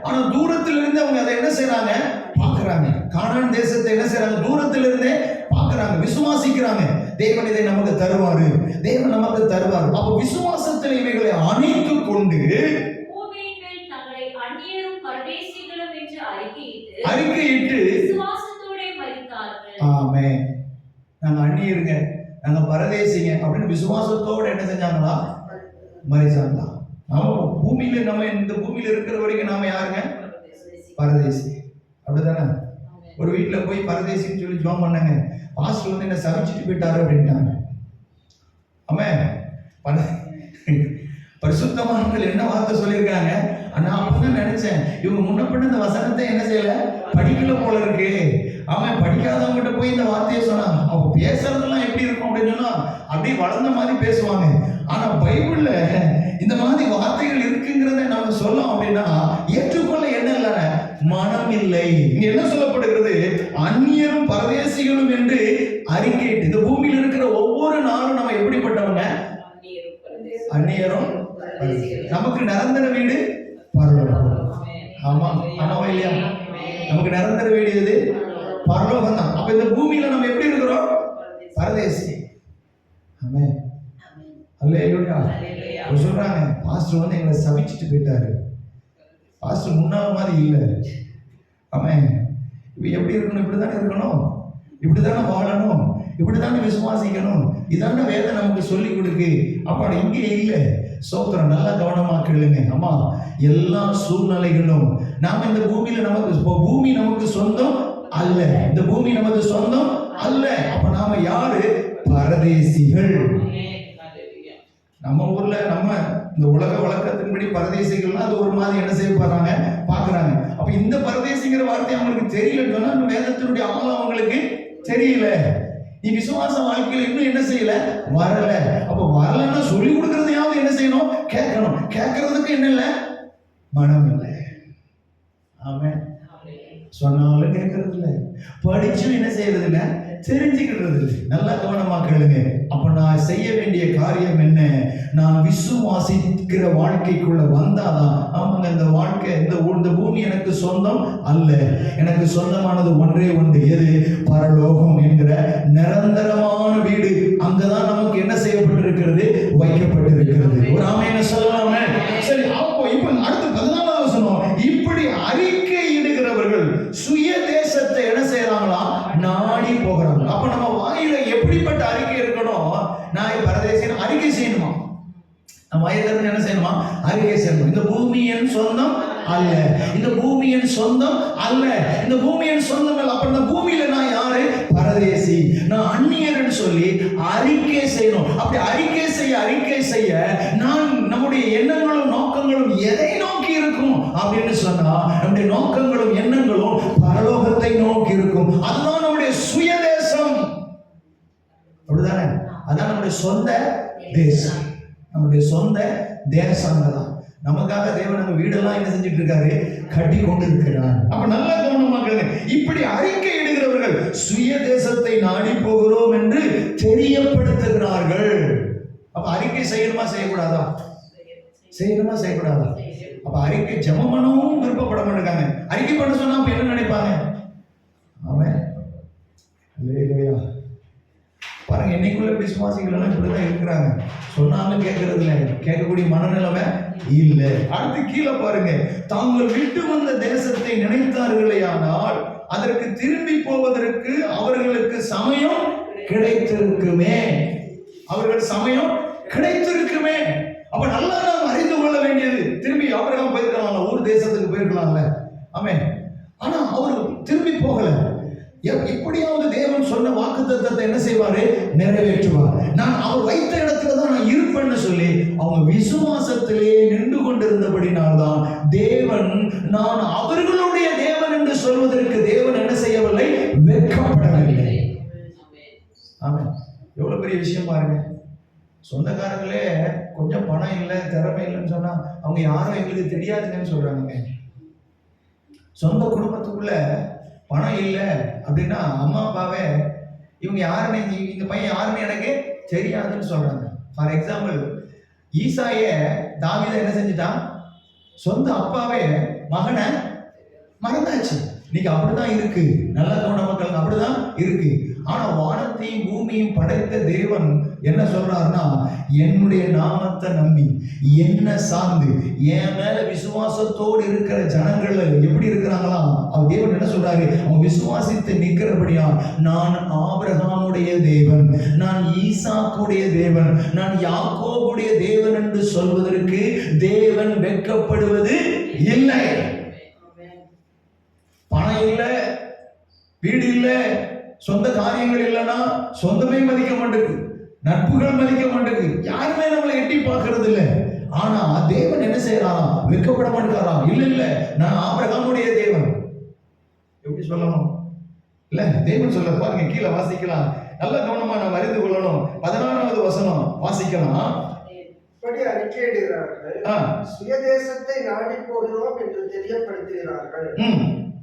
ஆனா தூரத்திலிருந்து அவங்க அதை என்ன செய்யறாங்க? பார்க்கறாங்க. கானான் தேசத்தை என்ன செய்யறாங்க? தூரத்திலிருந்தே பார்க்கறாங்க, விசுவாசிக்கிறாங்க. தேவன் இதை நமக்கு தருவாரு, தேவன் நமக்கு தருவார். அப்ப விசுவாசத்தில் இவைகளை அணைத்து கொண்டு அறிக்கையிட்டு ஆமென், நாங்க அந்நியருங்க, நாங்க பரதேசிங்க அப்படின்னு விசுவாசத்தோட என்ன செஞ்சாங்களா? மரிச்சாங்களா? நாம பூமியில, நம்ம இந்த பூமியில இருக்கிற வரைக்கும் நாம யாருங்க? பரதேசி. அப்படிதானே? ஒரு வீட்டுல போய் பரதேசின்னு சொல்லி ஜோம் பண்ணாங்க. பாஸ்டர் வந்து என்ன சமைச்சிட்டு போயிட்டாரு அப்படின்ட்டாங்க. ஆமென். பரிசுத்தவான்கள் என்ன வார்த்தை சொல்லியிருக்காங்க? நான் அப்பதான் நினைச்சேன், இவங்க முன்னப்பட்ட இந்த வசனத்தை என்ன செய்யல, படிக்கல போல இருக்கு. அவன் படிக்காதவங்கிட்ட போய் இந்த வார்த்தையை சொன்னா அவங்க பேசுறதெல்லாம் எப்படி இருக்கும் அப்படின்னு சொன்னா அப்படியே வளர்ந்த மாதிரி பேசுவாங்க. ஆனா பைபிள்ல இந்த மாதிரி வார்த்தைகள் இருக்குங்கிறத நாம சொல்லலாம் அப்படின்னா ஏற்றுக்கொள்ள என்ன இல்லை, மனம் இல்லை. இங்க என்ன சொல்லப்படுகிறது? அந்நியரும் பரதேசிகளும் என்று அறிக்கையிட்டு. இந்த பூமியில் இருக்கிற ஒவ்வொரு நாளும் நம்ம எப்படிப்பட்டவங்க? அந்நியரும். நமக்கு நிரந்தர வீடு பரலோகம். ஆமா, ஆமாவா இல்லையா? நமக்கு நிரந்தர வீடு எது? பரலோகம் தான். அப்ப இந்த பூமியில நம்ம எப்படி இருக்கிறோம்? பரதேசி. ஆமென். அல்லேலூயா. சொல்றாங்க, பாஸ்டர் வந்து எங்களை சபிச்சிட்டு போயிட்டாரு. பாஸ்டர் முன்னாள் மாதிரி இல்லை. ஆமென். இப்ப எப்படி இருக்கணும்? இப்படித்தானே இருக்கணும், இப்படித்தானே வாழணும், இப்படித்தானே விசுவாசிக்கணும். இதான வேதம் நமக்கு சொல்லி கொடுக்கு. அப்ப இங்கே இல்லை. சோத்திரம். நல்லா கவனமா கேளுங்க. அம்மா, எல்லா சூழ்நிலைகளும் நாம இந்த பூமியில நமக்கு பூமி நமக்கு சொந்தம் அல்ல. இந்த பூமி நமக்கு சொந்தம் அல்ல. அப்ப நாம யாரு? பரதேசிகள். நம்ம ஊர்ல நம்ம இந்த உலக வழக்கத்தின்படி பரதேசிகள்னா அது ஒரு மாதிரி என்ன செய்ய போறாங்க, பாக்குறாங்க. அப்ப இந்த பரதேசிங்கிற வார்த்தை அவங்களுக்கு தெரியலன்னு சொன்னா வேதத்தினுடைய ஆழம் அவங்களுக்கு தெரியல. நீ விசுவாச வாழ்க்கையில இன்னும் என்ன செய்யல, வரல. அப்ப வரலன்னா சொல்லி கொடுக்கறதையாவது என்ன செய்யணும்? கேட்கணும். கேட்கறதுக்கு என்ன இல்லை, மனம் இல்லை. ஆமென். சொன்னாலும் கேட்கறது இல்லை, படிச்சும் என்ன செய்யறது இல்லை, தெரிஞ்சுக்கிறது இல்லை. நல்லா கவனமா கேளுங்க. அப்ப நான் செய்ய வேண்டிய காரியம் என்ன? நான் விசுவாசிக்கிற வாழ்க்கைக்குள்ள வந்தாதான். ஆமாங்க, இந்த வாழ்க்கை, இந்த பூமி எனக்கு சொந்தம் அல்ல. எனக்கு சொந்தமானது ஒன்றே ஒன்று. எது? பரலோகம் என்கிற நிரந்தரமான வீடு. அங்கதான் நமக்கு என்ன செய்யப்பட்டிருக்கிறது? வைக்கப்பட்டிருக்கிறது. ஒரு ஆமென் சொல்லலாமே. சரி, அப்போ இப்ப அடுத்து 14வது வசனம். இப்படி அறிக்கை இடுகிறவர்கள் சுய தேசத்தை என்ன செய்யறாங்களா? நாடி போகிறாங்க. அப்ப நம்ம வாயில எப்படிப்பட்ட அறிக்கை இருக்கணும்? நான் பரதேசின்னு அறிக்கை செய்யணுமா? நம்ம வாயிலிருந்து என்ன செய்யணுமா? அறிக்கை செய்யணும். இந்த பூமி என் சொந்தம் அல்ல, இந்த பூமி என் சொந்தம் அல்ல, இந்த பூமி என் சொந்தம் அல்ல. அப்ப இந்த பூமியில நான் யாரு? பரதேசி, நான் அந்நியர்னு சொல்லி அறிக்கை செய்யணும். அப்படி அறிக்கை செய்ய நான் நம்முடைய எண்ணங்களும் நோக்கங்களும் எதை நோக்கி இருக்கும் அப்படின்னு சொன்னா நம்முடைய நோக்கங்களும் எண்ணங்களும் பரலோகத்தை நோக்கி இருக்கும். அதுதான் நம்முடைய சுயதேசம். அப்படிதானே? அதான் நம்முடைய சொந்த தேசம், நம்முடைய சொந்த தேசம். தான் நமக்காக தேவன் நம்ம வீடெல்லாம் என்ன செஞ்சுட்டு இருக்காரு? கட்டி கொண்டு இருக்கிறார். அப்ப நல்லா கவனமா கேளுங்க. இப்படி அறிக்கை இடுகிறவர்கள் சுய தேசத்தை நாடி போகிறோம் என்று தெரியப்படுத்துகிறார்கள். அப்ப அறிக்கை செய்யணுமா செய்யக்கூடாதா? செய்யணுமா செய்யக்கூடாதா? அப்ப அறிக்கை ஜெபம் பண்ணவும் விருப்பப்பட மாட்டாங்க. அறிக்கை பண்ண சொன்னா அப்ப என்ன நினைப்பாங்க? ஆமென். அல்லேலூயா. பாருங்க, இன்னைக்குள்ள விசுவாசிகள் எல்லாம் இப்படிதான் இருக்கிறாங்க. சொன்னாலும் கேட்கறது இல்லை, கேட்கக்கூடிய மனநிலைமை இல்லை. அடுத்து கீழே பாருங்க, தாங்கள் விட்டு வந்த தேசத்தை நினைத்தார்களே ஆனால் அதற்கு திரும்பி போவதற்கு அவர்களுக்கு சமயம் கிடைத்திருக்குமே. அவர்கள் சமயம் கிடைத்திருக்குமே. அப்ப நல்லா நாம் அறிந்து கொள்ள வேண்டியது, திரும்பி ஆபிரகாம் போயிருக்கலாம்ல, ஊர் தேசத்துக்கு போயிருக்கலாம்ல. ஆமென். ஆனா அவரு திரும்பி போகல. எப்படியாவது தேவன் சொன்ன வாக்குத்தத்தத்தை என்ன செய்வாரு? நிறைவேற்றுவார். நான் அவர் வைத்த இடத்துல தான் நான் இருப்பேன்னு சொல்லி அவங்க விசுவாசத்திலே நின்று கொண்டிருந்தபடினால்தான் தேவன் நான் அவர்களுடைய தேவன் என்று சொல்வதற்கு தேவன் என்ன செய்யவில்லை? வெட்கப்படவில்லை. ஆமென். எவ்வளவு பெரிய விஷயம் பாருங்க. சொந்தக்காரங்களே கொஞ்சம் பணம் இல்லை, திறமை இல்லைன்னு சொன்னா அவங்க யாரும் எங்களுக்கு தெரியாதுன்னு சொல்றாங்க. சொந்த குடும்பத்துக்குள்ள பணம் இல்லை அப்படின்னா அம்மா அப்பாவே இவங்க யாருன்னு, இந்த பையன் யாருன்னு எனக்கு தெரியாதுன்னு சொல்றாங்க. ஃபார் எக்ஸாம்பிள், ஈசாய தாவீதை என்ன செஞ்சுட்டான்? சொந்த அப்பாவே மகனை மறந்தாச்சு. இன்னைக்கு அப்படிதான் இருக்கு. நல்ல கவன மக்களுக்கு அப்படிதான் இருக்கு. ஆனா வானத்தையும் பூமியும் படைத்த தேவன் என்ன சொல்றாருன்னா, என்னுடைய நாமத்தை நம்பி என்ன சார்ந்து என் மேல விசுவாசத்தோடு இருக்கிற ஜனங்கள் எப்படி இருக்கிறாங்களா, அவர் தேவன் என்ன சொல்றாரு? அவங்க விசுவாசித்து நிற்கிறபடியா நான் ஆபிரகாமுடைய தேவன், நான் ஈசாக்குடைய தேவன், நான் யாக்கோபுடைய தேவன் என்று சொல்வதற்கு தேவன் வெட்கப்படுவது இல்லை. பணம் இல்லை, வீடு இல்லை, சொந்த காரியங்கள் இல்லைன்னா சொந்தமே மதிக்க மாட்டேங்குது, நட்புகள் மதிக்க மாட்டேங்குது, யாருமே நம்மளை எட்டி பார்க்கறது இல்லை. ஆனா தேவன் என்ன செய்யறாரா? வெட்கப்பட மாட்டாரா? இல்ல நான் ஆபிரகாமுடைய தேவன். எப்படி சொல்லணும்? இல்ல தேவன் சொல்ல பாருங்க, கீழே வாசிக்கலாம், நல்ல கவனமா நாம் அறிந்து கொள்ளணும். 16வது வசனம் வாசிக்கலாம். இப்படி அறிக்கையிடுகிறார்கள், சுயதேசத்தை நாடி போகிறோம் என்று தெரியப்படுத்துகிறார்கள்.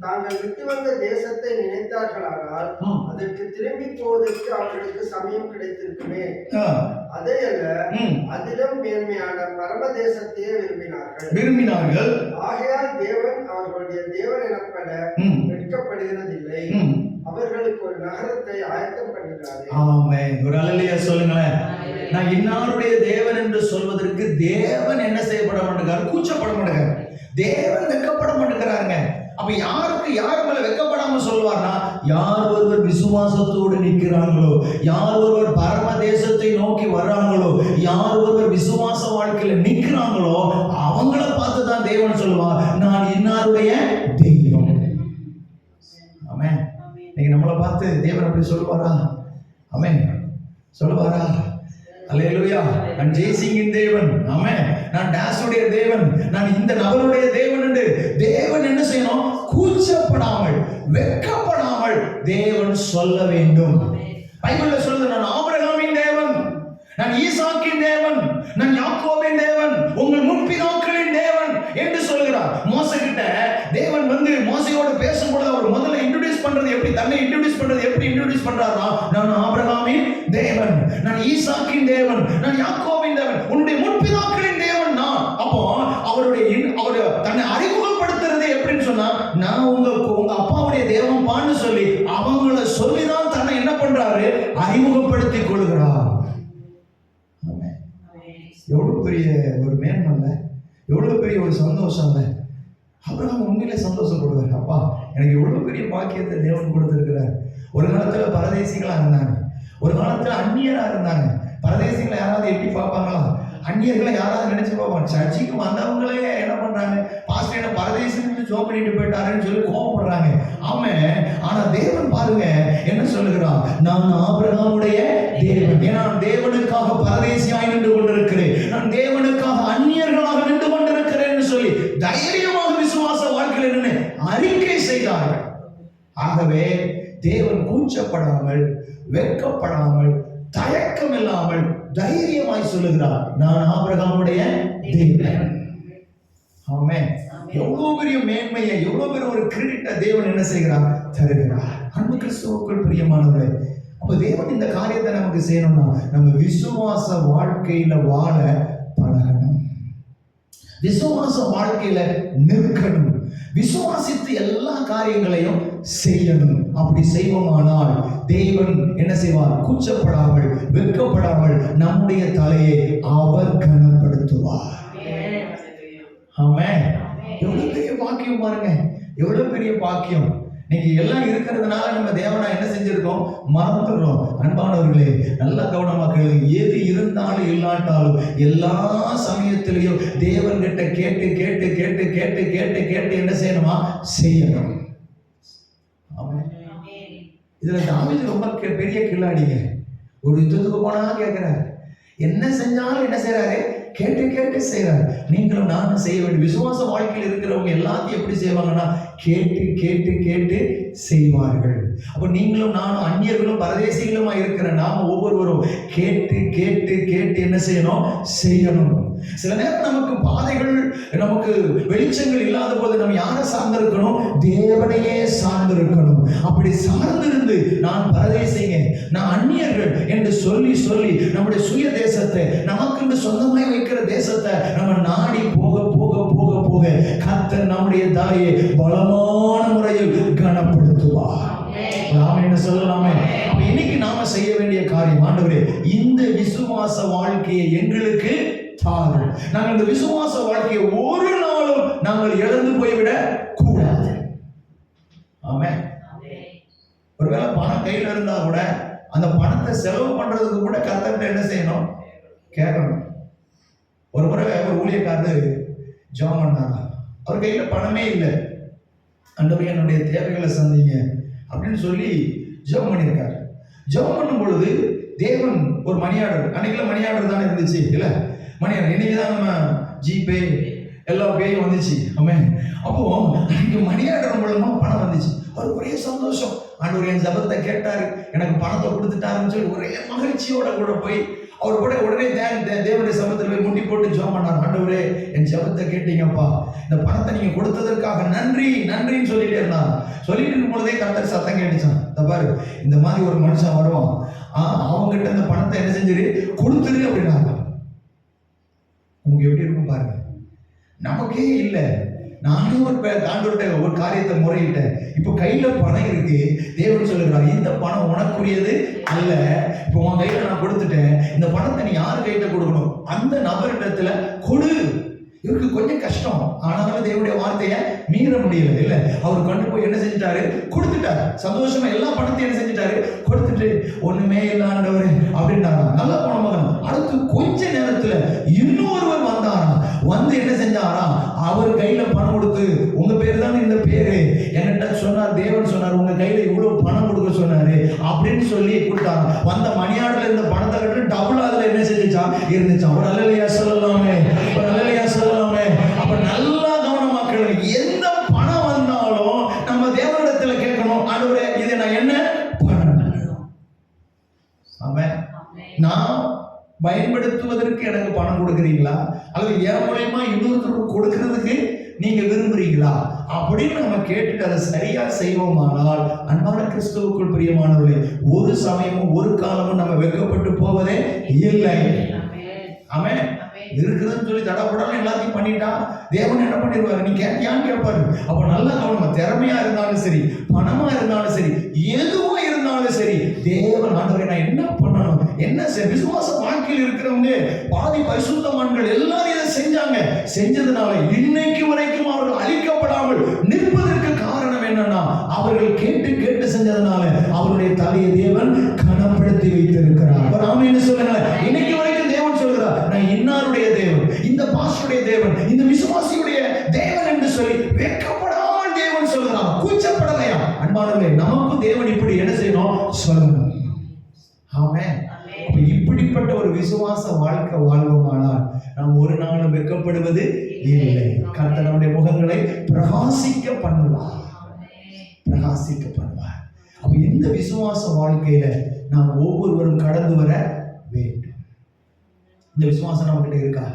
தாங்கள் விட்டு வந்த தேசத்தை நினைத்தார்களானால் அதற்கு திரும்பி போவதற்கு அவர்களுக்கு சமயம் கிடைத்திருக்குமே. அதையல்ல, அதிலும் மேன்மையான பரம தேசத்தையே விரும்பினார்கள். ஆகையால் தேவன் அவர்களுடைய தேவன் எனப்பட வெட்கப்படுகிறதில்லை. அவர்களுக்கு ஒரு நகரத்தை ஆயத்தம் பண்ணுகிறார். ஆமென். ஒரு அல்லேலூயா சொல்லுங்களேன். நான் இன்னாருடைய தேவன் என்று சொல்வதற்கு தேவன் என்ன செய்யப்பட மாட்டேங்கிறார்? கூச்சப்பட மாட்டேங்கிறார். தேவன் வெட்கப்பட மாட்டேங்கிறாருங்க. அப்ப யாருக்கு யார் மேல வெட்கப்படாம சொல்வார்னா, யார் ஒருவர் விசுவாசத்தோடு நிற்கிறாங்களோ, யார் ஒருவர் பரம தேசத்தை நோக்கி வர்றாங்களோ, யார் ஒருவர் விசுவாச வாழ்க்கையில நிற்கிறாங்களோ அவங்கள பார்த்து தான் தேவன் சொல்வார், நான் இன்னாருடைய தெய்வம். ஆமென். நீங்க நம்மளை பார்த்து தேவன் அப்படி சொல்லுவாரா? ஆமென். சொல்லுவாரா? அல்லேலூயா. நான் ஜெய்சிங்கின் தேவன், ஆமென், நான் டாஸுடைய தேவன், நான் இந்த நபருடைய தேவன் என்று தேவன் என்ன செய்யணும்? கூச்சப்படாமல், வெட்கப்படாமல் தேவன் சொல்ல வேண்டும். பைபிள்ல சொல்லுது, நான் ஆபிரகாமின் தேவன், நான் ஈசாக்கின் தேவன், நான் யாக்கோபின் தேவன், உங்கள் முற்பிதாக்களின் தேவன் என்று சொல்கிறார். மோசே கிட்ட தேவன் வந்து மோசையோடு பேசும்போது அவர் முதல்ல இன்ட்ரோடியூஸ் பண்றது எப்படி, தன்னை இன்ட்ரோடியூஸ் பண்றது எப்படி இன்ட்ரோடியூஸ் பண்றாரா? நான் ஆபிரகாமின் தேவன், நான் ஈசாக்கின் தேவன், நான் யாக்கோபின் தேவன், உன்னுடைய முற்பிதாக்களின் தேவன் நான். அப்போ அவருடைய தன்னை அறிமுகப்படுத்துறது எப்படின்னு சொன்னா, நான் உங்க அப்பாவுடைய தேவன் பான்னு சொல்லி அவங்கள சொல்லிதான் தன்னை என்ன பண்றாரு? அறிமுகப்படுத்திக் கொள்கிறார். எவ்வளவு பெரிய ஒரு மேன்மல்ல, எவ்வளவு பெரிய ஒரு சந்தோஷம் இல்ல. ஆபிரகாம் உண்மையிலே சந்தோஷப்படுவார். அப்பா, எனக்கு எவ்வளவு பெரிய பாக்கியத்தை தேவன் கொடுத்திருக்கிறார். ஒரு காலத்துல பரதேசிகளா இருந்தாங்க, ஒரு காலத்துல அந்நியரா இருந்தாங்க. பரதேசிகளை யாராவது எட்டி பார்ப்பாங்களா? அந்நியர்களை யாராவது நினைச்சு பார்ப்பாங்க? சர்ச்சைக்கு வந்தவங்களே என்ன பண்றாங்க? பாஸ்டர் என்ன பரதேசின்னு ஜோம் பண்ணிட்டு போயிட்டாருன்னு சொல்லி கோபப்படுறாங்க. ஆமா, ஆனா தேவன் பாருங்க என்ன சொல்லுகிறான், நான் ஆபிரகாமுடைய தேவன், நான் தேவனுக்காக பரதேசியாய் நின்று கொண்டிருக்கிறேன், நான் தேவனுக்காக அந்நியர்களாக நின்று கொண்டிருக்கிறேன் சொல்லி தைரியமாக விசுவாச வாழ்க்கையில் நின்று அறிக்கை செய்தார்கள். ஆகவே தேவன் கூச்சப்படாமல், வெட்கப்படாமல், தயக்கம் இல்லாமல் தைரியமாய் சொல்லுகிறார், நான் ஆபிரகாமுடைய தேவன். ஆமென். எவ்வளவு பெரிய மேன்மையை, எவ்வளவு பெரிய ஒரு கிரெடிட்டை தேவன் என்ன செய்கிறார்? தருகிறார். அன்பு கிறிஸ்துவுக்குள் பிரியமானவர்களே, அப்ப தேவன் இந்த காரியத்தை நமக்கு செய்யணும்னா நம்ம விசுவாச வாழ்க்கையில வாழ பழகணும். விசுவாச வாழ்க்கையில நிற்கணும். விசுவாசித்து எல்லா காரியங்களையும் செய்யணும். அப்படி செய்வோமானால் தேவன் என்ன செய்வார்? கூச்சப்படாமல், வெட்கப்படாமல் நம்முடைய தலையை அவர் கனப்படுத்துவார். ஆமென். எவ்வளவு பெரிய பாக்கியம் பாருங்க, எவ்வளவு பெரிய பாக்கியம். நீங்க எல்லாம் இருக்கிறதுனால நம்ம தேவனா என்ன செஞ்சிருக்கோம்? மறந்துடுறோம். அன்பானவர்களே, நல்ல கவனமா கேளுங்க. எது இருந்தாலும் இல்லாட்டாலும் எல்லா சமயத்திலையும் தேவன் கிட்ட கேட்டு கேட்டு கேட்டு கேட்டு கேட்டு கேட்டு என்ன செய்யணுமா? செய்யணும். ஆமென். இதுல தாவீது ரொம்ப பெரிய கில்லாடிங்க. ஒரு யுத்தத்துக்கு போனா கேட்கிறாரு, என்ன செஞ்சாலும் என்ன செய்யறாரு? கேட்டு கேட்டு செய்யறாரு. நீங்களும் நானும் செய்ய வேண்டும். விசுவாச வாழ்க்கையில் இருக்கிறவங்க எல்லாத்தையும் எப்படி செய்வாங்கன்னா கேட்டு கேட்டு கேட்டு செய்வார்கள். அப்ப நீங்களும் நானும் அந்நியர்களும் பரதேசிகளுமா இருக்கிற நாம ஒவ்வொருவரும் கேட்டு கேட்டு கேட்டு என்ன செய்யணும்? செய்யணும். சில நேரம் நமக்கு பாதைகள், நமக்கு வெளிச்சங்கள் இல்லாத போது நம்ம யாரை சார்ந்திருக்கணும்? தேவனையே சார்ந்திருக்கணும். அப்படி சார்ந்திருந்து நான் பரதேசிங்க, நான் அந்நியர்கள் என்று சொல்லி சொல்லி நம்முடைய சுய தேசத்தை, நமக்கு சொந்தமாய் வைக்கிற தேசத்தை நம்ம நாடி போக போக போக போக கர்த்தர் நம்முடைய தலையை பலமான முறையில் கனப்படுத்துவார். நாம என்ன சொல்லலாமே? இன்னைக்கு நாம செய்ய வேண்டிய காரியம், ஆண்டவரே இந்த விசுவாச வாழ்க்கையை எங்களுக்கு தாரும். நாங்கள் இந்த விசுவாச வாழ்க்கையை ஒரு நாளும் நாங்கள் இழந்து போய்விட கூடாது. ஆமென். ஒருவேளை பணம் கையில இருந்தா கூட அந்த பணத்தை செலவு பண்றதுக்கு கூட கர்த்தர்ட்ட என்ன செய்யணும்? கேட்கணும். ஒரு முறை ஒரு ஊழியக்காரர் ஜெபம் பண்ணாங்க. அவர் கையில பணமே இல்லை. ஆண்டவரே என்னுடைய தேவைகளை சந்திங்க அப்படின்னு சொல்லி ஜெபம் பண்ணியிருக்காரு. ஜெபம் பண்ணும் பொழுது தேவன் ஒரு மணி ஆர்டர், அன்னைக்குள்ள மணி ஆர்டர் தானே இருந்துச்சு இல்ல? மணி ஆர்டர் இன்னைக்கு தான் நம்ம ஜிபே எல்லா பேயும் வந்துச்சு. ஆமென். அப்போ அன்னைக்கு மணி ஆர்டர் மூலமா பணம் வந்துச்சு. அவர் ஒரே சந்தோஷம். ஆண்டவர் என் ஜெபத்தை கேட்டாரு, எனக்கு பணத்தை கொடுத்துட்டாருன்னு சொல்லி ஒரே மகிழ்ச்சியோட கூட போய் அவர் கூட உடனே தேவனுடைய சமூகத்தில் போய் முட்டி போட்டு ஜெபம் பண்ணார். ஆண்டவரே என் ஜெபத்தை கேட்டீங்கப்பா, இந்த பணத்தை நீங்க கொடுத்ததற்காக நன்றி நன்றின்னு சொல்லிட்டே இருந்தார். சொல்லிட்டு இருக்கும் பொழுதே கர்த்தர் சத்தம் கேட்டுச்சான், இந்த பாரு இந்த மாதிரி ஒரு மனுஷன் வருவான், அவங்ககிட்ட இந்த பணத்தை என்ன செஞ்சிரு? கொடுத்துரு அப்படின்னாங்க. நமக்கு எப்படி இருக்கும் பாருங்க. நமக்கே இல்லை, நானே ஒரு காரியத்தை முறையிட்டேன், இப்போ கையில பணம் இருக்கு. தேவன் சொல்லுகிறார், இந்த பணம் உனக்குரியது அல்ல, இப்போ உன் கையில நான் கொடுத்துட்டேன், இந்த பணத்தை நீ யார் கையில கொடுக்கணும்? அந்த நபரிடத்துல கொடு. இவருக்கு கொஞ்சம் கஷ்டம், ஆனாலும் தேவனுடைய வார்த்தையை மீற முடியல இல்ல. அவர் கொண்டு போய் என்ன செஞ்சிட்டாரு? கொடுத்துட்டாரு. சந்தோஷமா எல்லா பணத்தையும் என்ன செஞ்சிட்டாரு? கொடுத்துட்டு ஒண்ணுமே இல்லாண்டவரு அப்படின்னாங்க. நல்லா போன மகன். அடுத்து கொஞ்ச நேரத்துல இன்னொருவர் வந்தாரா, வந்து என்ன செஞ்சாரா? அவர் கையில பணம் கொடுத்து, உங்க பேர் தான் இந்த பேரு, என்கிட்ட சொன்னார், தேவன் சொன்னார் உங்க கையில இவ்வளவு பணம் கொடுக்க சொன்னாரு அப்படின்னு சொல்லி கொடுத்தாங்க. வந்த மணியாடுல இருந்த பணத்தை கட்டு டபுள் அதுல என்ன செஞ்சுச்சா? இருந்துச்சான். ஒரு அல்லேலூயா சொல்லலாமே, ஒரு அல்லேலூயா சொல்லலாமே. அப்ப நல்லா கவனமா கேளுங்க. எந்த பணம் வந்தாலும் நம்ம தேவனிடத்துல கேட்கணும், ஆண்டவரே இதை நான் என்ன பண்ணணும்? ஆமென். நான் பயன்படுத்துவதற்கு எனக்கு பணம் கொடுக்குறீங்களா, அல்லது என் மூலமா இன்னொருத்தருக்கு கொடுக்கிறதுக்கு நீங்க விரும்புறீங்களா அப்படின்னு நம்ம கேட்டுட்டு அதை சரியா செய்வோமானால், அன்பான கிறிஸ்துவுக்குள் பிரியமானவர்களே, ஒரு சமயமும் ஒரு காலமும் நம்ம வெட்கப்பட்டு போவதே இல்லை. ஆமென். இருக்குதுன்னு சொல்லி தடப்படாம எல்லாத்தையும் பண்ணிட்டா தேவன் என்ன பண்ணிடுவாரு? நீ கேட்டியான்னு கேட்பாரு. அப்ப நல்லா கவனமா, திறமையா இருந்தாலும் சரி, பணமா இருந்தாலும் சரி, எதுவா இருந்தாலும் சரி, தேவன் ஆண்டவரே நான் என்ன பண்ணணும், என்ன விசுவாச வாழ்க்கையில் இருக்கிறவங்க பாதி பரிசுத்தவான்கள் எல்லாரும் இதை செஞ்சாங்க. செஞ்சதுனால இன்னைக்கு வரைக்கும் அவர்கள் அழிக்கப்படாமல் நிற்பதற்கு காரணம் என்னன்னா, அவர்கள் கேட்டு கேட்டு செஞ்சதுனால அவருடைய தலையை தேவன் கனப்படுத்தி வைத்திருக்கிறார். ஆமென் சொல்லுங்க. இன்னைக்கு வரைக்கும் தேவன் சொல்கிறார், நான் இன்னாருடைய தேவன், இந்த பாஸ்டருடைய தேவன், இந்த விசுவாசியுடைய தேவன் என்று சொல்லி வெட்கப்படாமல் தேவன் சொல்கிறார். கூச்சப்படலையா? அன்பானவர்களே, நமக்கு தேவன் இப்படி என்ன செய்யணும்? சொல்லணும். ஆமென். அப்ப இப்படிப்பட்ட ஒரு விசுவாச வாழ்க்கை வாழ்வோமானால் நாம் ஒரு நாளும் வெட்கப்படுவது இல்லை. கர்த்தர் நம்முடைய முகங்களை பிரகாசிக்க பண்ணுவார், பிரகாசிக்க பண்ணுவார். அப்ப இந்த விசுவாச வாழ்க்கையில நாம் ஒவ்வொருவரும் கடந்து வர வேண்டும். இந்த விசுவாசம் நம்ம கிட்ட இருக்கா?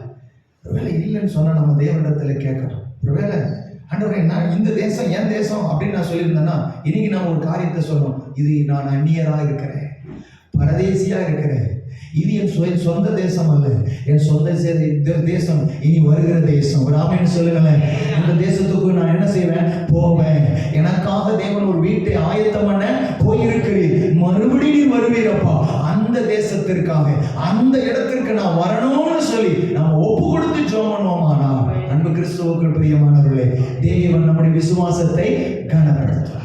ஒருவேளை இல்லைன்னு சொன்னா நம்ம தேவனிடத்துல கேட்கணும். ஒருவேளை ஆண்டவரே நான் இந்த தேசம் என் தேசம் அப்படின்னு நான் சொல்லியிருந்தேன்னா, இன்னைக்கு நான் ஒரு காரியத்தை சொல்லணும், இது நான் அந்நியரா இருக்கிறேன், பரதேசியா இருக்கிறேன், இது என் சொந்த தேசம் அல்ல, என் சொந்த தேசம் இனி வருகிற தேசம். ஒரு ஆமென் சொல்லுங்களேன். இந்த தேசத்துக்கு நான் என்ன செய்வேன்? போவேன். எனக்காக தேவன் ஒரு வீட்டை ஆயத்தம் பண்ண போயிருக்கிறீர், மறுபடியும் வருவீரப்பா. அந்த தேசத்திற்காக, அந்த இடத்திற்கு நான் வரணும்னு சொல்லி நம்ம ஒப்பு கொடுத்து ஜெபம் பண்ணுவோமானா, அன்பு கிறிஸ்துவுக்குள் பிரியமானவர்களே, தேவன் நம்முடைய விசுவாசத்தை கனப்படுத்துவார்.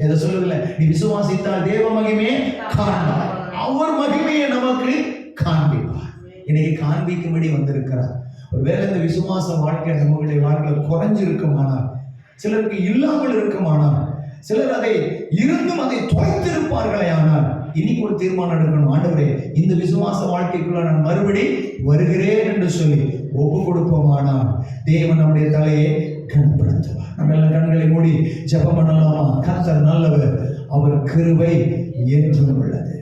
எதை சொல்லுங்கள, நீ விசுவாசித்தால் தேவ மகிமையை காண்பார், அவர் மகிமையை நமக்கு காண்பிப்பார். இன்னைக்கு காண்பிக்கும்படி வந்திருக்கிறார். ஒருவேளை இந்த விசுவாச வாழ்க்கை நம்மளுடைய வாழ்க்கையில் குறைஞ்சிருக்குமானால், சிலருக்கு இல்லாமல் இருக்குமானால், சிலர் அதை இருந்தும் அதை தொலைத்திருப்பார்களே, ஆனால் இன்னைக்கு ஒரு தீர்மானம் எடுக்கணும். ஆண்டவரே, இந்த விசுவாச வாழ்க்கைக்குள்ள நான் மறுபடி வருகிறேன் என்று சொல்லி ஒப்பு கொடுப்போமானால் தேவன் நம்முடைய தலையை கனப்படுத்துவார். நம்ம எல்லாம் கண்களை மூடி ஜெபம் பண்ணலாமா? கர்த்தர் நல்லவர், அவர் கிருபை என்றும் உள்ளது.